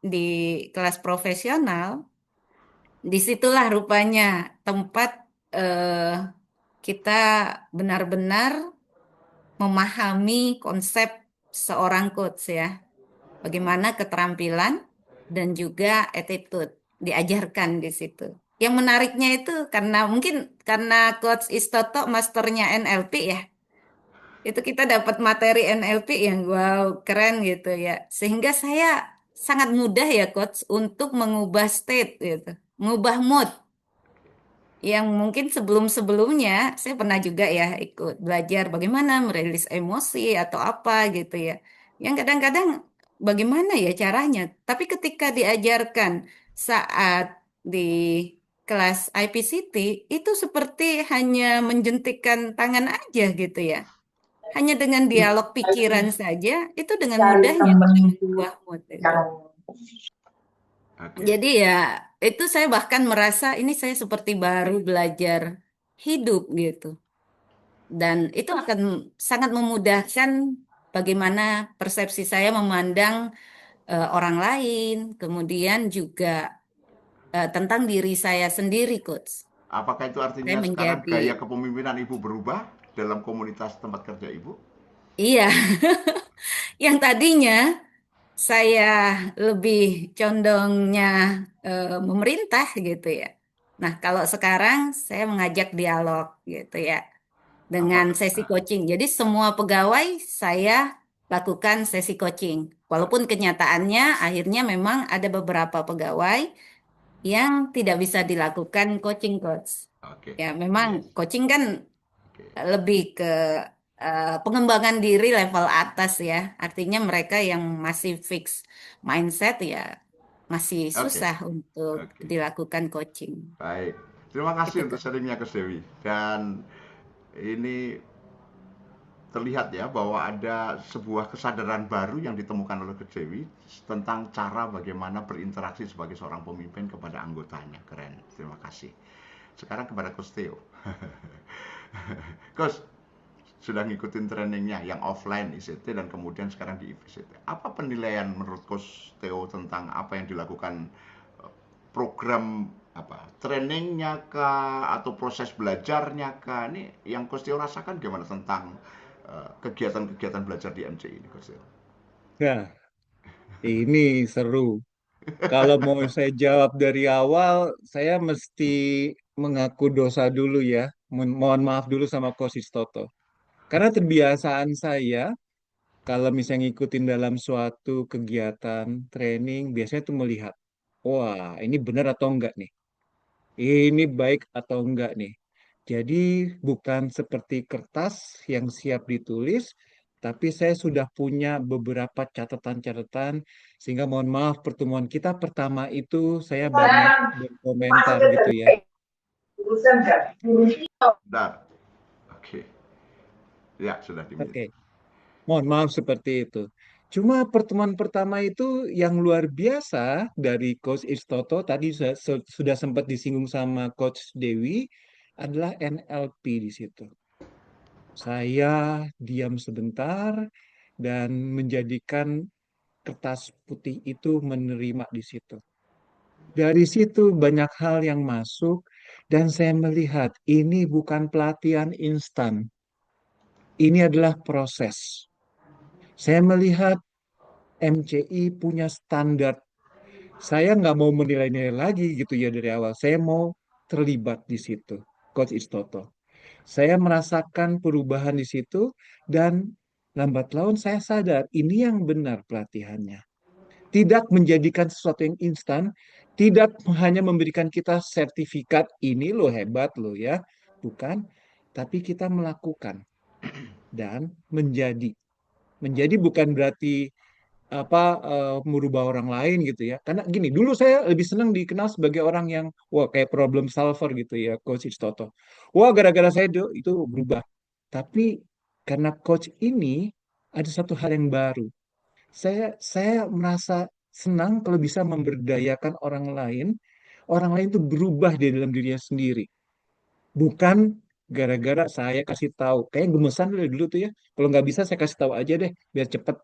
di kelas profesional, disitulah rupanya tempat eh, kita benar-benar memahami konsep seorang coach ya. Bagaimana keterampilan dan juga attitude diajarkan di situ. Yang menariknya itu karena mungkin karena Coach Istoto masternya NLP ya. Itu kita dapat materi NLP yang wow keren gitu ya. Sehingga saya sangat mudah ya Coach untuk mengubah state gitu. Mengubah mood yang mungkin sebelum-sebelumnya saya pernah juga ya ikut belajar bagaimana merilis emosi atau apa gitu ya. Yang kadang-kadang bagaimana ya caranya. Tapi ketika diajarkan saat di kelas IPCT itu seperti hanya menjentikkan tangan aja gitu ya. Hanya dengan dialog pikiran saja itu dengan mudahnya bisa mengubah mood itu. Oke. Jadi ya itu saya bahkan merasa ini saya seperti baru belajar hidup gitu. Dan itu akan sangat memudahkan bagaimana persepsi saya memandang orang lain, kemudian juga tentang diri saya sendiri, Coach. Apakah itu Saya artinya sekarang menjadi, gaya kepemimpinan Ibu berubah dalam komunitas tempat kerja Ibu? iya, yang tadinya saya lebih condongnya memerintah gitu ya. Nah, kalau sekarang saya mengajak dialog gitu ya dengan Apakah sesi coaching. Jadi semua pegawai saya lakukan sesi coaching. Walaupun kenyataannya akhirnya memang ada beberapa pegawai yang tidak bisa dilakukan coaching, coach. oke. Ya, memang Yes. coaching kan Oke. lebih ke pengembangan diri level atas ya. Artinya mereka yang masih fix mindset ya masih Oke. susah untuk Oke. dilakukan coaching. Baik. Terima Itu kasih untuk kok. sharingnya Coach Dewi. Dan ini terlihat ya bahwa ada sebuah kesadaran baru yang ditemukan oleh Coach Dewi tentang cara bagaimana berinteraksi sebagai seorang pemimpin kepada anggotanya. Keren. Terima kasih. Sekarang kepada Coach Theo. Coach, sudah ngikutin trainingnya yang offline ICT dan kemudian sekarang di ICT. Apa penilaian menurut Coach Theo tentang apa yang dilakukan, program apa trainingnya kah atau proses belajarnya kah? Ini yang Coach Theo rasakan gimana tentang kegiatan-kegiatan belajar di MCI ini, Coach Theo? Nah, Ini seru. Kalau mau saya jawab dari awal, saya mesti mengaku dosa dulu ya. Mohon maaf dulu sama Kosis Toto. Karena kebiasaan saya, kalau misalnya ngikutin dalam suatu kegiatan training, biasanya tuh melihat, wah ini benar atau enggak nih? Ini baik atau enggak nih? Jadi bukan seperti kertas yang siap ditulis, tapi saya sudah punya beberapa catatan-catatan, sehingga mohon maaf pertemuan kita pertama itu saya banyak berkomentar gitu ya. Dar. Oke. Ya, sudah dimute. Oke, mohon maaf seperti itu. Cuma pertemuan pertama itu yang luar biasa dari Coach Istoto, tadi sudah sempat disinggung sama Coach Dewi, adalah NLP di situ. Saya diam sebentar dan menjadikan kertas putih itu menerima di situ. Dari situ banyak hal yang masuk dan saya melihat ini bukan pelatihan instan. Ini adalah proses. Saya melihat MCI punya standar. Saya nggak mau menilai-nilai lagi gitu ya dari awal. Saya mau terlibat di situ, Coach Istoto. Saya merasakan perubahan di situ dan lambat laun saya sadar ini yang benar pelatihannya. Tidak menjadikan sesuatu yang instan, tidak hanya memberikan kita sertifikat ini lo hebat lo ya, bukan, tapi kita melakukan dan menjadi. Menjadi bukan berarti merubah orang lain gitu ya. Karena gini, dulu saya lebih senang dikenal sebagai orang yang wah kayak problem solver gitu ya, Coach Toto. Wah, gara-gara saya itu berubah. Tapi karena coach ini ada satu hal yang baru. Saya merasa senang kalau bisa memberdayakan orang lain itu berubah di dalam dirinya sendiri. Bukan gara-gara saya kasih tahu. Kayak gemesan dari dulu tuh ya. Kalau nggak bisa saya kasih tahu aja deh, biar cepet.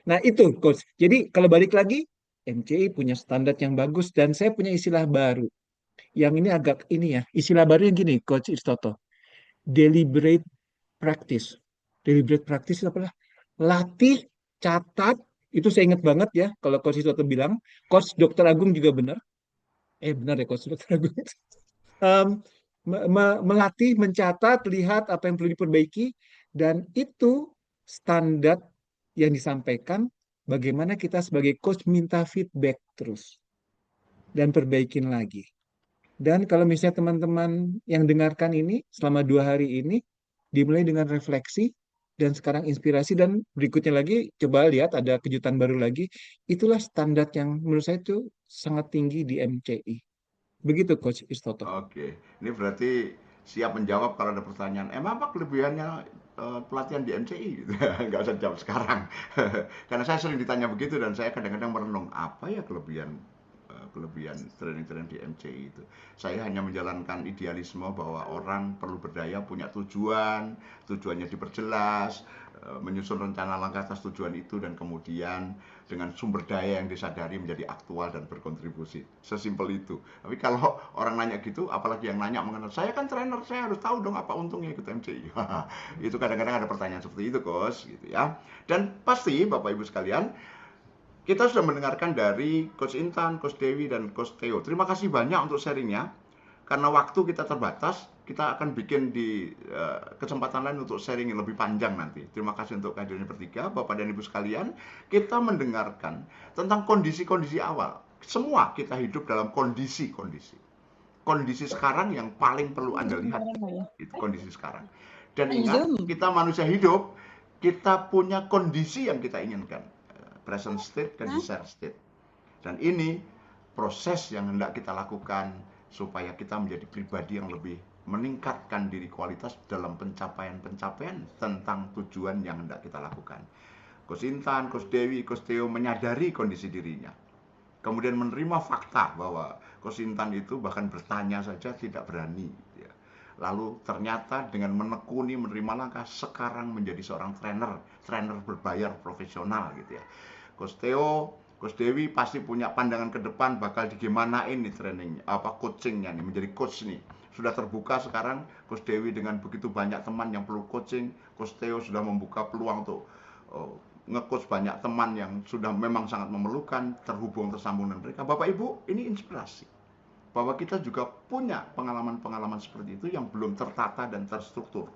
Nah itu coach. Jadi kalau balik lagi, MCI punya standar yang bagus dan saya punya istilah baru. Yang ini agak ini ya. Istilah baru yang gini, Coach Istoto. Deliberate practice. Deliberate practice itu apa? Latih, catat. Itu saya ingat banget ya. Kalau Coach Istoto bilang, Coach Dr. Agung juga benar. Benar ya Coach Dr. Agung. Em, Melatih, mencatat, lihat apa yang perlu diperbaiki, dan itu standar yang disampaikan. Bagaimana kita sebagai coach minta feedback terus dan perbaikin lagi. Dan kalau misalnya teman-teman yang dengarkan ini selama 2 hari ini dimulai dengan refleksi dan sekarang inspirasi dan berikutnya lagi coba lihat ada kejutan baru lagi, itulah standar yang menurut saya itu sangat tinggi di MCI. Begitu Coach Istoto. Oke, ini berarti siap menjawab kalau ada pertanyaan. Emang apa kelebihannya pelatihan di MCI? Gitu. Nggak usah jawab sekarang. Karena saya sering ditanya begitu dan saya kadang-kadang merenung apa ya kelebihan training-training di MCI itu. Saya hanya menjalankan idealisme bahwa orang perlu berdaya, punya tujuan, tujuannya diperjelas, menyusun rencana langkah atas tujuan itu dan kemudian dengan sumber daya yang disadari menjadi aktual dan berkontribusi. Sesimpel itu. Tapi kalau orang nanya gitu, apalagi yang nanya mengenai saya kan trainer, saya harus tahu dong apa untungnya ikut MCI. Itu kadang-kadang ada pertanyaan seperti itu, Coach, gitu ya. Dan pasti Bapak Ibu sekalian, kita sudah mendengarkan dari Coach Intan, Coach Dewi, dan Coach Theo. Terima kasih banyak untuk sharingnya. Karena waktu kita terbatas, kita akan bikin di kesempatan lain untuk sharing yang lebih panjang nanti. Terima kasih untuk kehadirannya bertiga, Bapak dan Ibu sekalian. Kita mendengarkan tentang kondisi-kondisi awal. Semua kita hidup dalam kondisi-kondisi. Kondisi sekarang yang paling perlu Anda lihat, itu kondisi sekarang. Dan ingat, kita manusia hidup, kita punya kondisi yang kita inginkan. Present state dan desired state. Dan ini proses yang hendak kita lakukan supaya kita menjadi pribadi yang lebih meningkatkan diri kualitas dalam pencapaian-pencapaian tentang tujuan yang hendak kita lakukan. Coach Intan, Coach Dewi, Coach Theo menyadari kondisi dirinya. Kemudian menerima fakta bahwa Coach Intan itu bahkan bertanya saja tidak berani. Lalu ternyata dengan menekuni, menerima langkah, sekarang menjadi seorang trainer berbayar profesional gitu ya. Coach Theo, Coach Dewi pasti punya pandangan ke depan bakal digimanain nih trainingnya, coachingnya nih, menjadi coach nih. Sudah terbuka sekarang Coach Dewi dengan begitu banyak teman yang perlu coaching. Coach Theo sudah membuka peluang untuk nge-coach banyak teman yang sudah memang sangat memerlukan, terhubung, tersambung dengan mereka. Bapak Ibu, ini inspirasi. Bahwa kita juga punya pengalaman-pengalaman seperti itu yang belum tertata dan terstruktur.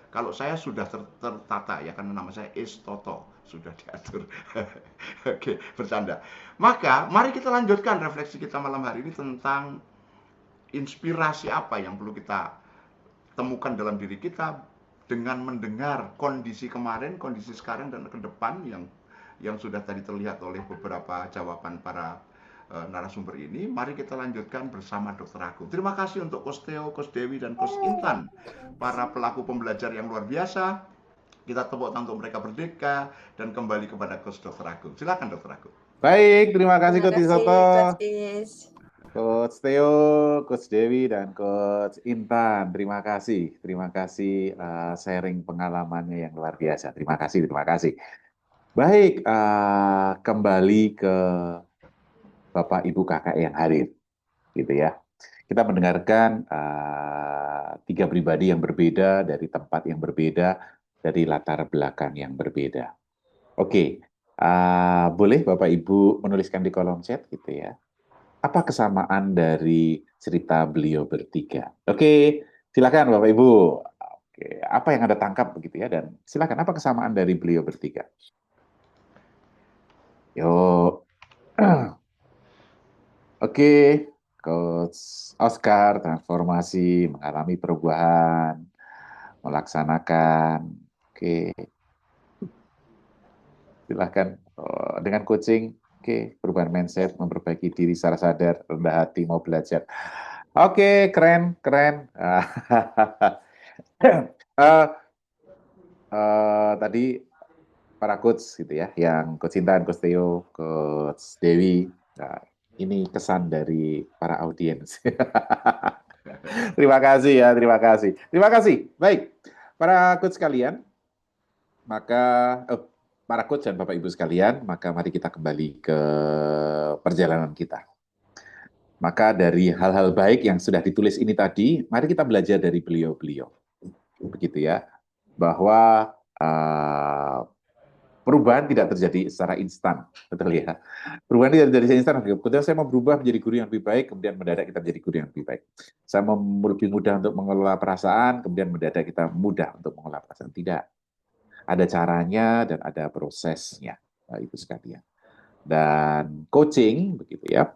Kalau saya sudah tertata ya, karena nama saya Istoto, sudah diatur. Oke, bercanda. Maka, mari kita lanjutkan refleksi kita malam hari ini tentang inspirasi apa yang perlu kita temukan dalam diri kita dengan mendengar kondisi kemarin, kondisi sekarang, dan ke depan yang sudah tadi terlihat oleh beberapa jawaban para narasumber ini. Mari kita lanjutkan bersama Dr. Agung. Terima kasih untuk Coach Theo, Coach Dewi, dan Coach Intan, para pelaku pembelajar yang luar biasa. Kita tepuk tangan untuk mereka berdeka dan kembali kepada Coach Dr. Agung. Silakan Dr. Agung. Baik, terima kasih Terima Coach kasih, Soto, Coach Is. Coach Theo, Coach Dewi, dan Coach Intan. Terima kasih sharing pengalamannya yang luar biasa. Terima kasih, terima kasih. Baik, kembali ke Bapak Ibu Kakak yang hadir, gitu ya. Kita mendengarkan tiga pribadi yang berbeda dari tempat yang berbeda, dari latar belakang yang berbeda. Oke, boleh Bapak Ibu menuliskan di kolom chat, gitu ya. Apa kesamaan dari cerita beliau bertiga? Oke, silakan Bapak Ibu. Oke, apa yang Anda tangkap begitu ya? Dan silakan, apa kesamaan dari beliau bertiga? Yuk. Oke, Coach Oscar transformasi, mengalami perubahan, melaksanakan. Oke, silakan. Dengan coaching, oke, perubahan mindset, memperbaiki diri secara sadar, rendah hati, mau belajar. Oke, keren, keren. Tadi para coach gitu ya, yang Coach Intan, Coach Theo, Coach Dewi. Nah, ini kesan dari para audiens. Terima kasih ya, terima kasih. Terima kasih. Baik, para coach sekalian, maka para coach dan Bapak Ibu sekalian, maka mari kita kembali ke perjalanan kita. Maka dari hal-hal baik yang sudah ditulis ini tadi, mari kita belajar dari beliau-beliau. Begitu ya, bahwa perubahan tidak terjadi secara instan, betul ya. Perubahan tidak terjadi secara instan. Kemudian saya mau berubah menjadi guru yang lebih baik, kemudian mendadak kita menjadi guru yang lebih baik. Saya mau lebih mudah untuk mengelola perasaan, kemudian mendadak kita mudah untuk mengelola perasaan. Tidak. Ada caranya dan ada prosesnya, Ibu sekalian. Dan coaching, begitu ya.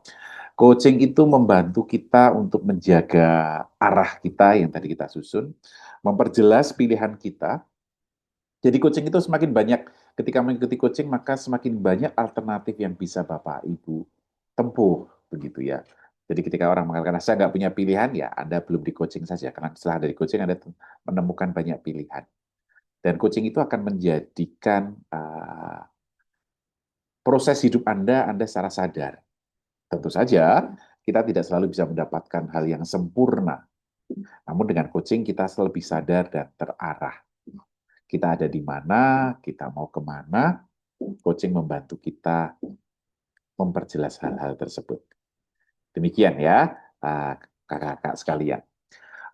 Coaching itu membantu kita untuk menjaga arah kita yang tadi kita susun, memperjelas pilihan kita. Jadi coaching itu semakin banyak, ketika mengikuti coaching, maka semakin banyak alternatif yang bisa Bapak Ibu tempuh, begitu ya. Jadi ketika orang mengatakan, saya nggak punya pilihan, ya Anda belum di coaching saja, karena setelah dari coaching Anda menemukan banyak pilihan. Dan coaching itu akan menjadikan proses hidup Anda secara sadar. Tentu saja, kita tidak selalu bisa mendapatkan hal yang sempurna. Namun dengan coaching, kita lebih sadar dan terarah. Kita ada di mana, kita mau kemana, coaching membantu kita memperjelas hal-hal tersebut. Demikian ya, kakak-kakak sekalian.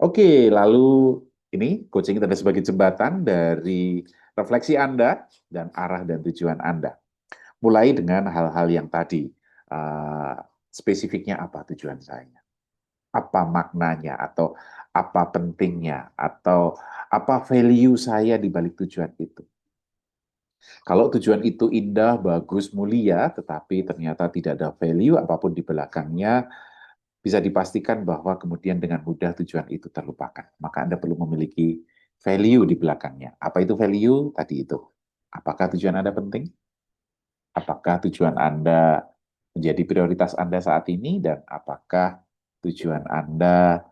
Oke, lalu ini coaching itu ada sebagai jembatan dari refleksi Anda dan arah dan tujuan Anda. Mulai dengan hal-hal yang tadi, spesifiknya apa tujuan saya, apa maknanya, atau apa pentingnya, atau apa value saya di balik tujuan itu. Kalau tujuan itu indah, bagus, mulia, tetapi ternyata tidak ada value apapun di belakangnya, bisa dipastikan bahwa kemudian dengan mudah tujuan itu terlupakan. Maka Anda perlu memiliki value di belakangnya. Apa itu value? Tadi itu. Apakah tujuan Anda penting? Apakah tujuan Anda menjadi prioritas Anda saat ini? Dan apakah tujuan Anda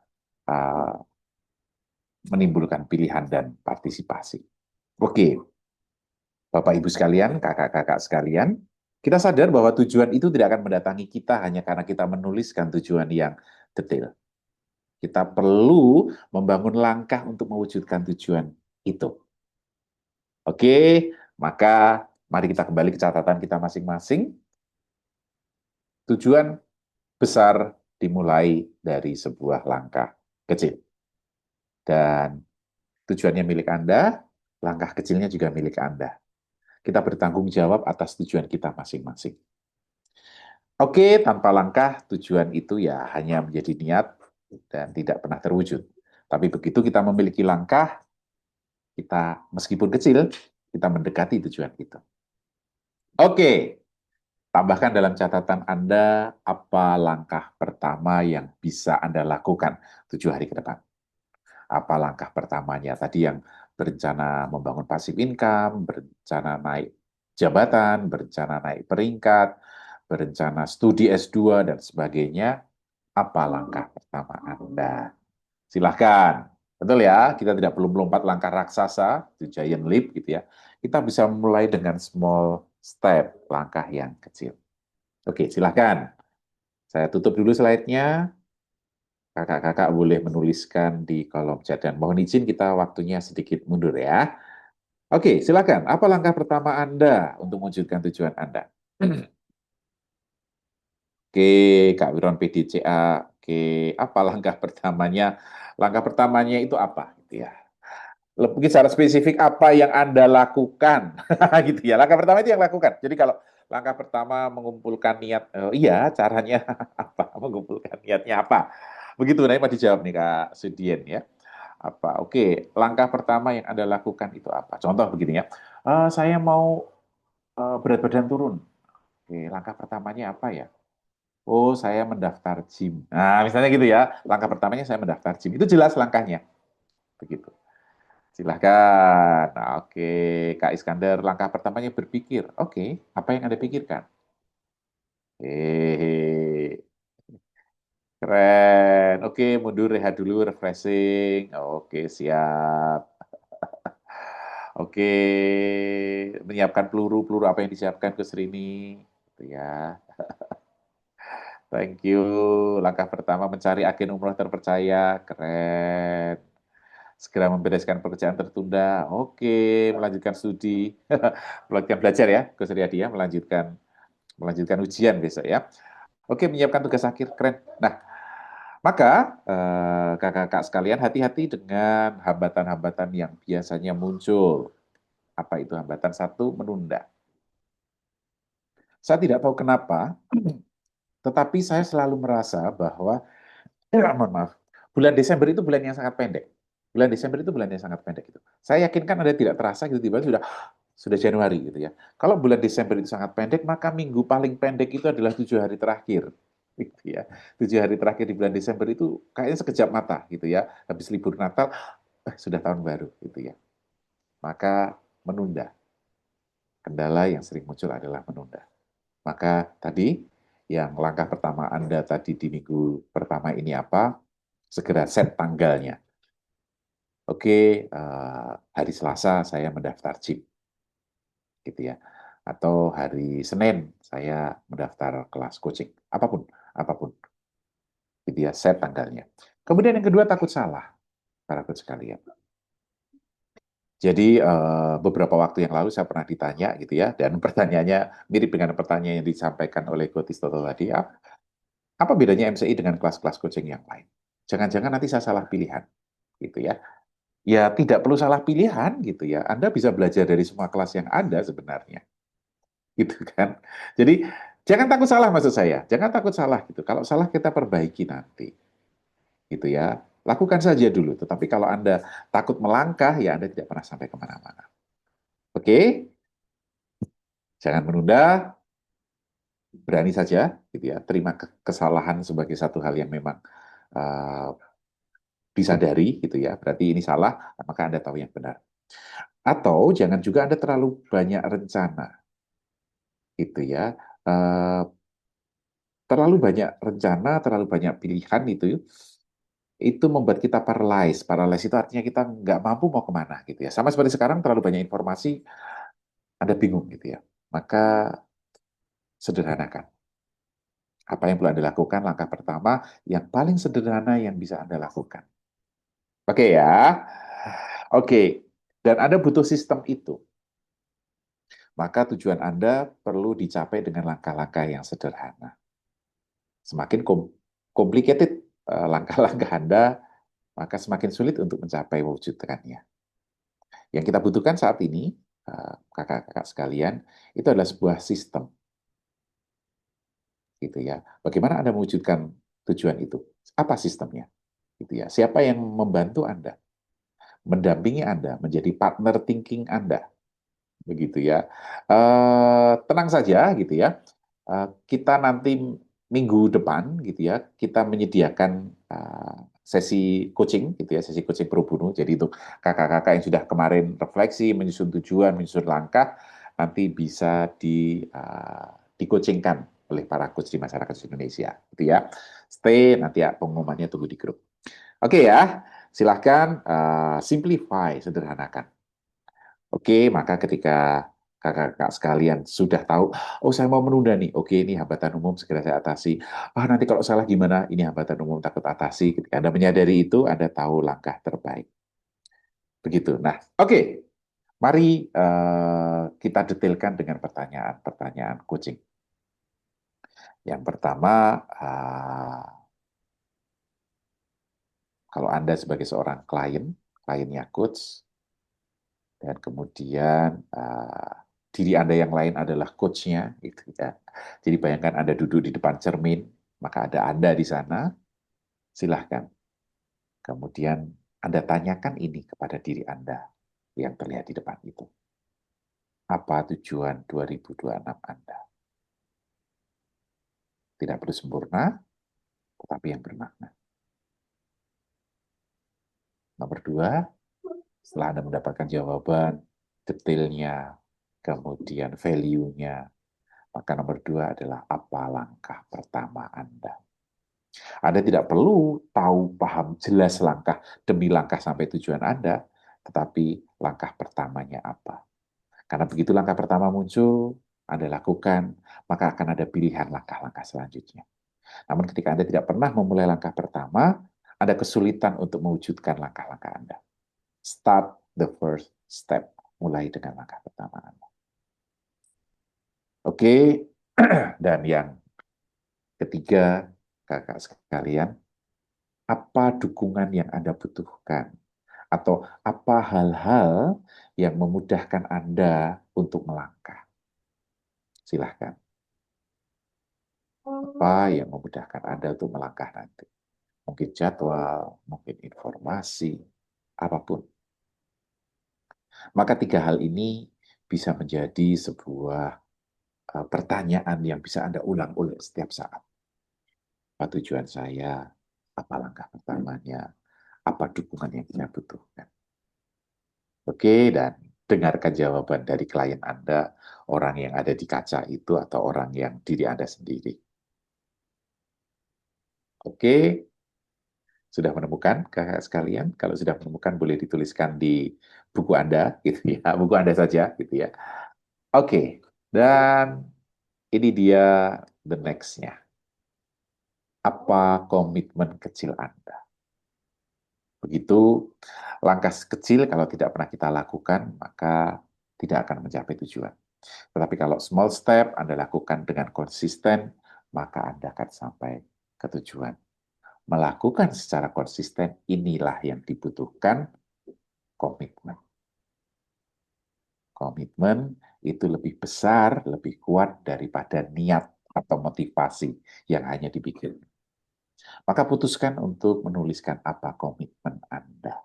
menimbulkan pilihan dan partisipasi? Oke. Bapak Ibu sekalian, kakak-kakak sekalian, kita sadar bahwa tujuan itu tidak akan mendatangi kita hanya karena kita menuliskan tujuan yang detail. Kita perlu membangun langkah untuk mewujudkan tujuan itu. Oke, maka mari kita kembali ke catatan kita masing-masing. Tujuan besar dimulai dari sebuah langkah kecil. Dan tujuannya milik Anda, langkah kecilnya juga milik Anda. kita bertanggung jawab atas tujuan kita masing-masing. Oke, tanpa langkah, tujuan itu ya hanya menjadi niat dan tidak pernah terwujud. Tapi begitu kita memiliki langkah, kita meskipun kecil, kita mendekati tujuan itu. Oke, tambahkan dalam catatan Anda apa langkah pertama yang bisa Anda lakukan 7 hari ke depan. Apa langkah pertamanya? Tadi yang berencana membangun passive income, berencana naik jabatan, berencana naik peringkat, berencana studi S2, dan sebagainya. Apa langkah pertama Anda? Silahkan. Betul ya, kita tidak perlu melompat langkah raksasa, itu giant leap gitu ya. Kita bisa mulai dengan small step, langkah yang kecil. Oke, silahkan. Saya tutup dulu slide-nya. Kakak-kakak boleh menuliskan di kolom chat. Dan mohon izin kita waktunya sedikit mundur ya. Oke, silakan. Apa langkah pertama Anda untuk mewujudkan tujuan Anda? Oke, Kak Wiron PDCA. Oke, apa langkah pertamanya? Langkah pertamanya itu apa? Gitu ya. Mungkin secara spesifik apa yang Anda lakukan? Gitu ya. Langkah pertama itu yang lakukan. Jadi kalau langkah pertama mengumpulkan niat, iya caranya apa? Mengumpulkan niatnya apa? Begitu, nanti mau dijawab nih Kak Sudien ya. Apa? Oke, langkah pertama yang Anda lakukan itu apa? Contoh begini ya, saya mau berat badan turun. Oke, langkah pertamanya apa ya? Oh, saya mendaftar gym. Nah, misalnya gitu ya. Langkah pertamanya saya mendaftar gym. Itu jelas langkahnya. Begitu. Silahkan. Nah, oke, Kak Iskandar, langkah pertamanya berpikir. Oke, apa yang Anda pikirkan? Keren. Oke, mundur, rehat dulu, refreshing. Oke, siap. Oke, menyiapkan peluru apa yang disiapkan ke Srini. Gitu ya. Thank you. Langkah pertama mencari agen umroh terpercaya. Keren. Segera membereskan pekerjaan tertunda. Oke, melanjutkan studi. Melanjutkan belajar ya, Gus Riyadi ya. Melanjutkan ujian besok ya. Oke, menyiapkan tugas akhir. Keren. Nah, maka kakak-kakak sekalian hati-hati dengan hambatan-hambatan yang biasanya muncul. Apa itu hambatan? Satu, menunda. Saya tidak tahu kenapa, tetapi saya selalu merasa bahwa, mohon maaf, bulan Desember itu bulan yang sangat pendek. Bulan Desember itu bulan yang sangat pendek itu. Saya yakinkan Anda tidak terasa gitu tiba-tiba sudah Januari gitu ya. Kalau bulan Desember itu sangat pendek, maka minggu paling pendek itu adalah 7 hari terakhir. Gitu ya. 7 hari terakhir di bulan Desember itu kayaknya sekejap mata gitu ya. Habis libur Natal, sudah tahun baru gitu ya. Maka menunda. Kendala yang sering muncul adalah menunda. Maka tadi yang langkah pertama Anda tadi di minggu pertama ini apa? Segera set tanggalnya. Oke, hari Selasa saya mendaftar gym, gitu ya. Atau hari Senin saya mendaftar kelas coaching, apapun, apapun, gitu ya, set tanggalnya. Kemudian yang kedua takut salah, para coach sekalian. Jadi beberapa waktu yang lalu saya pernah ditanya gitu ya, dan pertanyaannya mirip dengan pertanyaan yang disampaikan oleh Coach Toto tadi, apa bedanya MCI dengan kelas-kelas coaching yang lain? Jangan-jangan nanti saya salah pilihan, gitu ya. Ya tidak perlu salah pilihan gitu ya. Anda bisa belajar dari semua kelas yang ada sebenarnya. Gitu kan. Jadi jangan takut salah maksud saya. Jangan takut salah gitu. Kalau salah kita perbaiki nanti. Gitu ya. Lakukan saja dulu. Tetapi kalau Anda takut melangkah ya Anda tidak pernah sampai kemana-mana. Oke? Jangan menunda. Berani saja gitu ya. Terima kesalahan sebagai satu hal yang memang uh, disadari gitu ya. Berarti ini salah, maka Anda tahu yang benar. Atau jangan juga Anda terlalu banyak rencana, gitu ya. Terlalu banyak rencana, terlalu banyak pilihan itu membuat kita paralyzed. Paralyzed itu artinya kita nggak mampu mau kemana, gitu ya. Sama seperti sekarang terlalu banyak informasi, Anda bingung, gitu ya. Maka sederhanakan. Apa yang perlu Anda lakukan? Langkah pertama, yang paling sederhana yang bisa Anda lakukan. Oke ya. Oke. Dan Anda butuh sistem itu. Maka tujuan Anda perlu dicapai dengan langkah-langkah yang sederhana. Semakin complicated langkah-langkah Anda, maka semakin sulit untuk mencapai wujudkannya. Yang kita butuhkan saat ini kakak-kakak sekalian, itu adalah sebuah sistem, gitu ya. Bagaimana Anda mewujudkan tujuan itu? Apa sistemnya? Gitu ya. Siapa yang membantu Anda, mendampingi Anda, menjadi partner thinking Anda, begitu ya. Tenang saja, gitu ya. Kita nanti minggu depan, gitu ya, kita menyediakan sesi coaching, gitu ya, sesi coaching pro bono. Jadi untuk kakak-kakak yang sudah kemarin refleksi, menyusun tujuan, menyusun langkah, nanti bisa di-coachingkan oleh para coach di masyarakat Indonesia, gitu ya. Stay, nanti ya pengumumannya tunggu di grup. Oke ya, silahkan simplify, sederhanakan. Oke, maka ketika kakak-kakak sekalian sudah tahu, oh saya mau menunda nih, oke ini hambatan umum segera saya atasi. Ah nanti kalau salah gimana, ini hambatan umum takut atasi. Ketika Anda menyadari itu, Anda tahu langkah terbaik. Begitu. Nah, oke, mari kita detailkan dengan pertanyaan-pertanyaan coaching. Yang pertama, kalau Anda sebagai seorang kliennya coach, dan kemudian diri Anda yang lain adalah coach-nya, gitu ya. Jadi bayangkan Anda duduk di depan cermin, maka ada Anda di sana, silahkan. Kemudian Anda tanyakan ini kepada diri Anda yang terlihat di depan itu. Apa tujuan 2026 Anda? Tidak perlu sempurna, tetapi yang bermakna. Nomor 2, setelah Anda mendapatkan jawaban, detailnya, kemudian value-nya, maka nomor 2 adalah apa langkah pertama Anda. Anda tidak perlu tahu, paham, jelas langkah demi langkah sampai tujuan Anda, tetapi langkah pertamanya apa. Karena begitu langkah pertama muncul, Anda lakukan, maka akan ada pilihan langkah-langkah selanjutnya. Namun ketika Anda tidak pernah memulai langkah pertama, Anda kesulitan untuk mewujudkan langkah-langkah Anda. Start the first step. Mulai dengan langkah pertama Anda. Oke, dan yang ketiga, kakak sekalian, apa dukungan yang Anda butuhkan? Atau apa hal-hal yang memudahkan Anda untuk melangkah? Silahkan. Apa yang memudahkan Anda untuk melangkah nanti? Mungkin jadwal, mungkin informasi, apapun. Maka 3 hal ini bisa menjadi sebuah pertanyaan yang bisa Anda ulang-ulang setiap saat. Apa tujuan saya? Apa langkah pertamanya? Apa dukungan yang saya butuhkan? Oke, dan dengarkan jawaban dari klien Anda, orang yang ada di kaca itu, atau orang yang diri Anda sendiri. Oke, sudah menemukan kakak sekalian? Kalau sudah menemukan, boleh dituliskan di buku Anda, gitu ya, buku Anda saja, gitu ya. Oke, dan ini dia the next-nya. Apa komitmen kecil Anda? Begitu, langkah kecil kalau tidak pernah kita lakukan, maka tidak akan mencapai tujuan. Tetapi kalau small step Anda lakukan dengan konsisten, maka Anda akan sampai ke tujuan. Melakukan secara konsisten, inilah yang dibutuhkan komitmen. Komitmen itu lebih besar, lebih kuat daripada niat atau motivasi yang hanya dibikin. Maka putuskan untuk menuliskan apa komitmen Anda.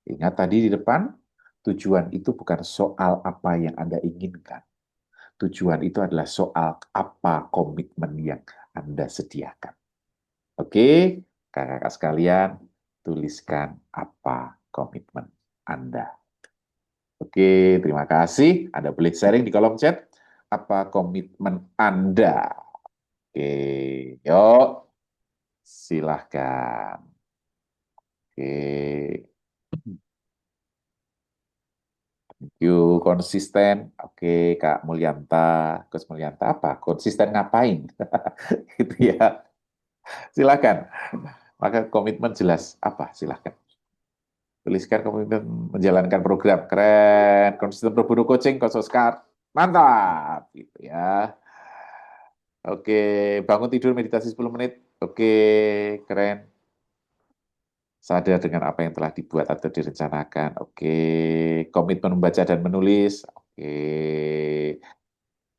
Ingat tadi di depan, tujuan itu bukan soal apa yang Anda inginkan. Tujuan itu adalah soal apa komitmen yang Anda sediakan. Oke, kakak-kakak sekalian, tuliskan apa komitmen Anda. Oke, terima kasih. Anda boleh sharing di kolom chat apa komitmen Anda. Oke, yuk, silahkan. Oke, thank you. Konsisten. Oke, Kak Mulyanta. Coach Mulyanta apa? Konsisten ngapain? Gitu ya. Silakan. Maka komitmen jelas apa? Silakan. Tuliskan komitmen menjalankan program. Keren. Konsisten berburu coaching, Coach Oscar. Mantap. Gitu ya. Oke, bangun tidur meditasi 10 menit. Oke, keren. sadar dengan apa yang telah dibuat atau direncanakan. Oke, komitmen membaca dan menulis. Oke,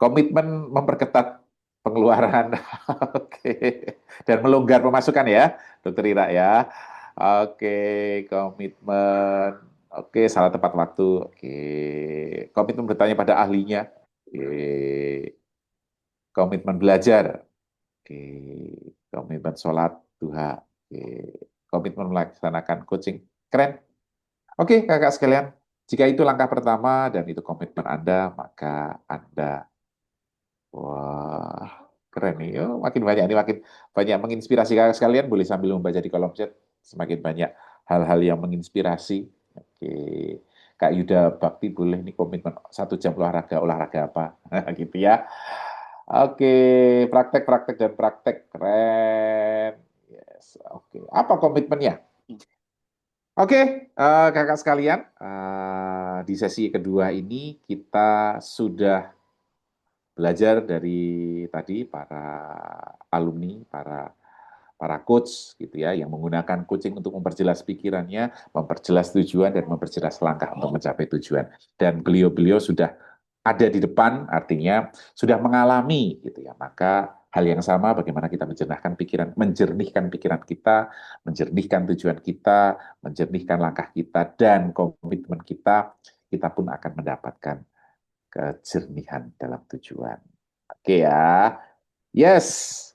komitmen memperketat pengeluaran. Oke, dan melonggar pemasukan ya, Dokter Ira ya. Oke, komitmen. Oke, salah tepat waktu. Oke, komitmen bertanya pada ahlinya. Oke, komitmen belajar. Oke, komitmen sholat duha. Oke, komitmen melaksanakan coaching. Keren. Oke, kakak sekalian. Jika itu langkah pertama dan itu komitmen Anda, maka Anda, wah, keren nih. Oh, makin banyak nih, makin banyak menginspirasi kakak sekalian. Boleh sambil membaca di kolom chat. Semakin banyak hal-hal yang menginspirasi. Oke, Kak Yuda Bakti boleh nih komitmen 1 jam olahraga, olahraga apa? Gitu ya. Oke, praktek-praktek dan praktek keren. Yes, oke. Apa komitmennya? Oke, kakak sekalian, di sesi kedua ini kita sudah belajar dari tadi para alumni, para coach gitu ya, yang menggunakan coaching untuk memperjelas pikirannya, memperjelas tujuan dan memperjelas langkah untuk mencapai tujuan. Dan beliau-beliau sudah ada di depan, artinya sudah mengalami gitu ya. Maka hal yang sama bagaimana kita menjernihkan pikiran kita, menjernihkan tujuan kita, menjernihkan langkah kita dan komitmen kita pun akan mendapatkan kejernihan dalam tujuan. Oke ya. Yes.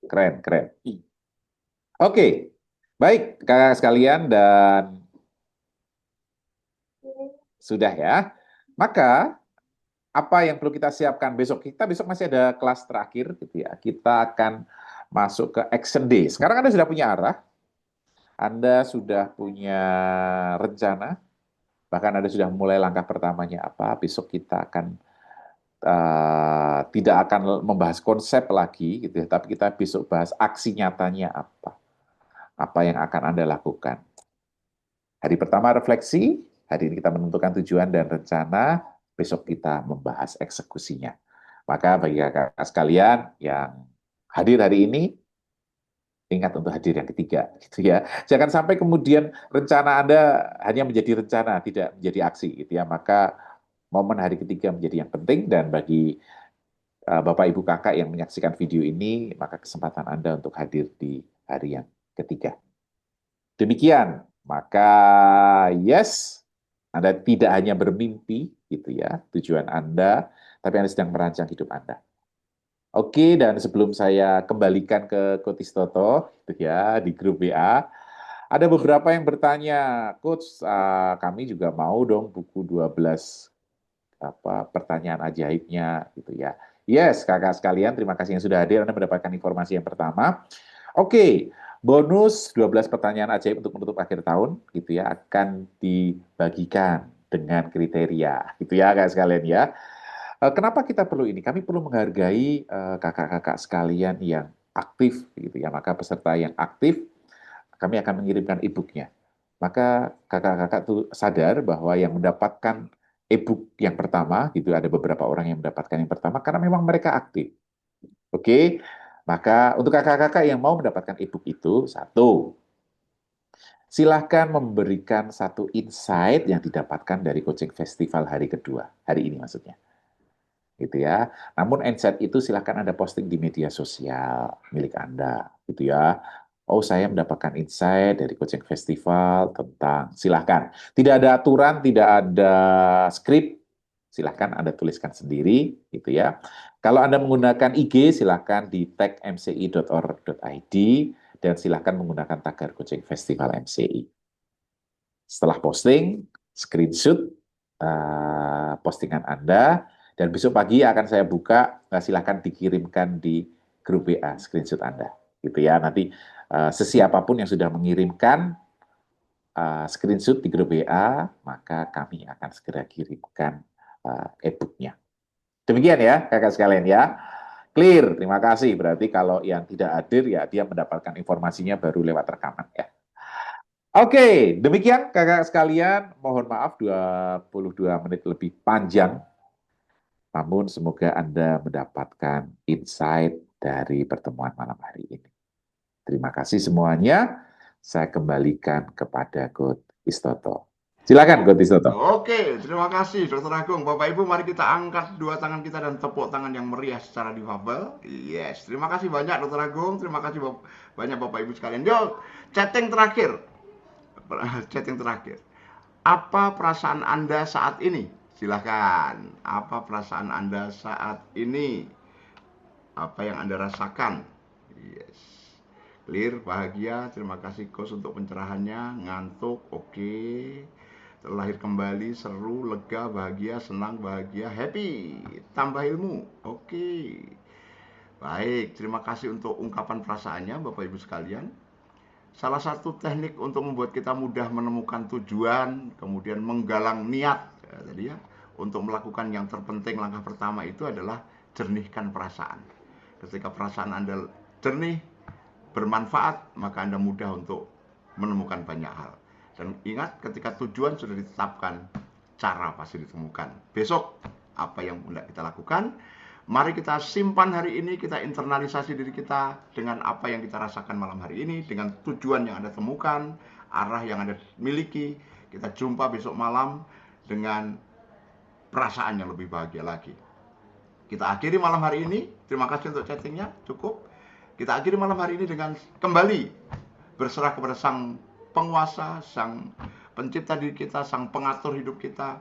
Keren, keren. Oke. Baik, kakak sekalian dan sudah ya. Maka apa yang perlu kita siapkan besok? Kita besok masih ada kelas terakhir gitu ya. Kita akan masuk ke action day. Sekarang Anda sudah punya arah, Anda sudah punya rencana, bahkan Anda sudah mulai langkah pertamanya apa. Besok kita akan tidak akan membahas konsep lagi gitu ya, tapi kita besok bahas aksi nyatanya apa yang akan Anda lakukan. Hari pertama refleksi, hari ini kita menentukan tujuan dan rencana, besok kita membahas eksekusinya. Maka bagi kakak sekalian yang hadir hari ini, ingat untuk hadir yang ketiga, gitu ya. Jangan sampai kemudian rencana Anda hanya menjadi rencana, tidak menjadi aksi, gitu ya. Maka momen hari ketiga menjadi yang penting dan bagi Bapak Ibu Kakak yang menyaksikan video ini, maka kesempatan Anda untuk hadir di hari yang ketiga. Demikian, maka yes, Anda tidak hanya bermimpi, gitu ya, tujuan Anda, tapi Anda sedang merancang hidup Anda. Oke, dan sebelum saya kembalikan ke Coach Toto, gitu ya, di grup WA, ada beberapa yang bertanya, Coach, kami juga mau dong buku 12 pertanyaan ajaibnya, gitu ya. Yes, kakak sekalian, terima kasih yang sudah hadir. Anda mendapatkan informasi yang pertama. Oke, bonus 12 pertanyaan ajaib untuk menutup akhir tahun, gitu ya, akan dibagikan dengan kriteria, gitu ya, kakak sekalian ya. Kenapa kita perlu ini? Kami perlu menghargai kakak-kakak sekalian yang aktif, gitu ya. Maka peserta yang aktif, kami akan mengirimkan e-booknya. Maka kakak-kakak tuh sadar bahwa yang mendapatkan e-book yang pertama, gitu, ada beberapa orang yang mendapatkan yang pertama karena memang mereka aktif. Oke, maka untuk kakak-kakak yang mau mendapatkan e-book itu, satu, silahkan memberikan satu insight yang didapatkan dari coaching festival hari kedua, hari ini maksudnya. Gitu ya. Namun insight itu silahkan Anda posting di media sosial milik Anda. Gitu ya. Oh, saya mendapatkan insight dari coaching festival tentang, silahkan. Tidak ada aturan, tidak ada skrip, silahkan Anda tuliskan sendiri, gitu ya. Kalau Anda menggunakan IG, silahkan di tag mci.org.id, dan silahkan menggunakan tagar coaching festival MCI. Setelah posting, screenshot postingan Anda, dan besok pagi akan saya buka, silahkan dikirimkan di grup WA screenshot Anda. Gitu ya, nanti sesiapapun yang sudah mengirimkan screenshot di grup WA, maka kami akan segera kirimkan e-booknya. Demikian ya, kakak sekalian ya. Clear, terima kasih. Berarti kalau yang tidak hadir, ya dia mendapatkan informasinya baru lewat rekaman ya. Oke, demikian kakak sekalian. Mohon maaf 22 menit lebih panjang. Namun semoga Anda mendapatkan insight dari pertemuan malam hari ini. Terima kasih semuanya. saya kembalikan kepada Coach Istoto. Silakan Coach Istoto. Oke, terima kasih Dr. Agung. Bapak Ibu, mari kita angkat dua tangan kita dan tepuk tangan yang meriah secara difabel. Yes, terima kasih banyak Dr. Agung. Terima kasih banyak Bapak Ibu sekalian. Yo, chatting terakhir. Chatting terakhir. Apa perasaan Anda saat ini? Silahkan. Apa perasaan Anda saat ini? Apa yang Anda rasakan? Yes. Clear, bahagia. Terima kasih Coach untuk pencerahannya. Ngantuk, oke. Terlahir kembali, seru, lega, bahagia, senang, bahagia, happy. Tambah ilmu, oke. Baik, terima kasih untuk ungkapan perasaannya Bapak Ibu sekalian. Salah satu teknik untuk membuat kita mudah menemukan tujuan, kemudian menggalang niat, tadi ya, untuk melakukan yang terpenting, langkah pertama itu adalah jernihkan perasaan. Ketika perasaan Anda jernih, bermanfaat, maka Anda mudah untuk menemukan banyak hal. Dan ingat, ketika tujuan sudah ditetapkan, cara pasti ditemukan. Besok, apa yang hendak kita lakukan? Mari kita simpan hari ini, kita internalisasi diri kita dengan apa yang kita rasakan malam hari ini, dengan tujuan yang Anda temukan, arah yang Anda miliki. Kita jumpa besok malam dengan perasaan yang lebih bahagia lagi. Kita akhiri malam hari ini. Terima kasih untuk chattingnya, cukup. Kita akhiri malam hari ini dengan kembali berserah kepada Sang Penguasa, Sang Pencipta diri kita, Sang Pengatur hidup kita.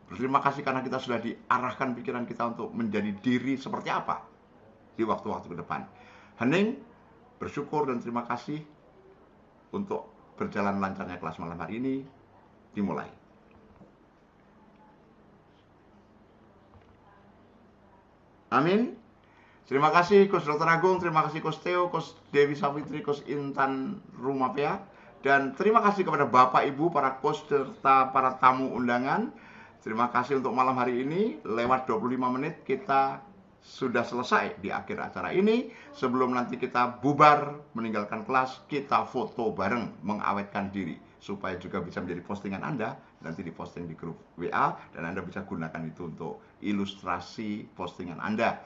Berterima kasih karena kita sudah diarahkan pikiran kita untuk menjadi diri seperti apa di waktu-waktu ke depan. Hening, bersyukur dan terima kasih untuk berjalan lancarnya kelas malam hari ini. Dimulai. Amin. Terima kasih Coach Dr. Agung, terima kasih Coach Theo, Coach Dewi Savitri, Coach Intan Rumapea. Dan terima kasih kepada Bapak Ibu, para coach serta para tamu undangan. Terima kasih untuk malam hari ini. Lewat 25 menit kita sudah selesai di akhir acara ini. Sebelum nanti kita bubar meninggalkan kelas, kita foto bareng mengawetkan diri. Supaya juga bisa menjadi postingan Anda, nanti diposting di grup WA. Dan Anda bisa gunakan itu untuk ilustrasi postingan Anda.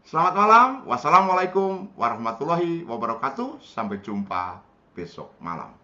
Selamat malam. Wassalamualaikum warahmatullahi wabarakatuh. Sampai jumpa besok malam.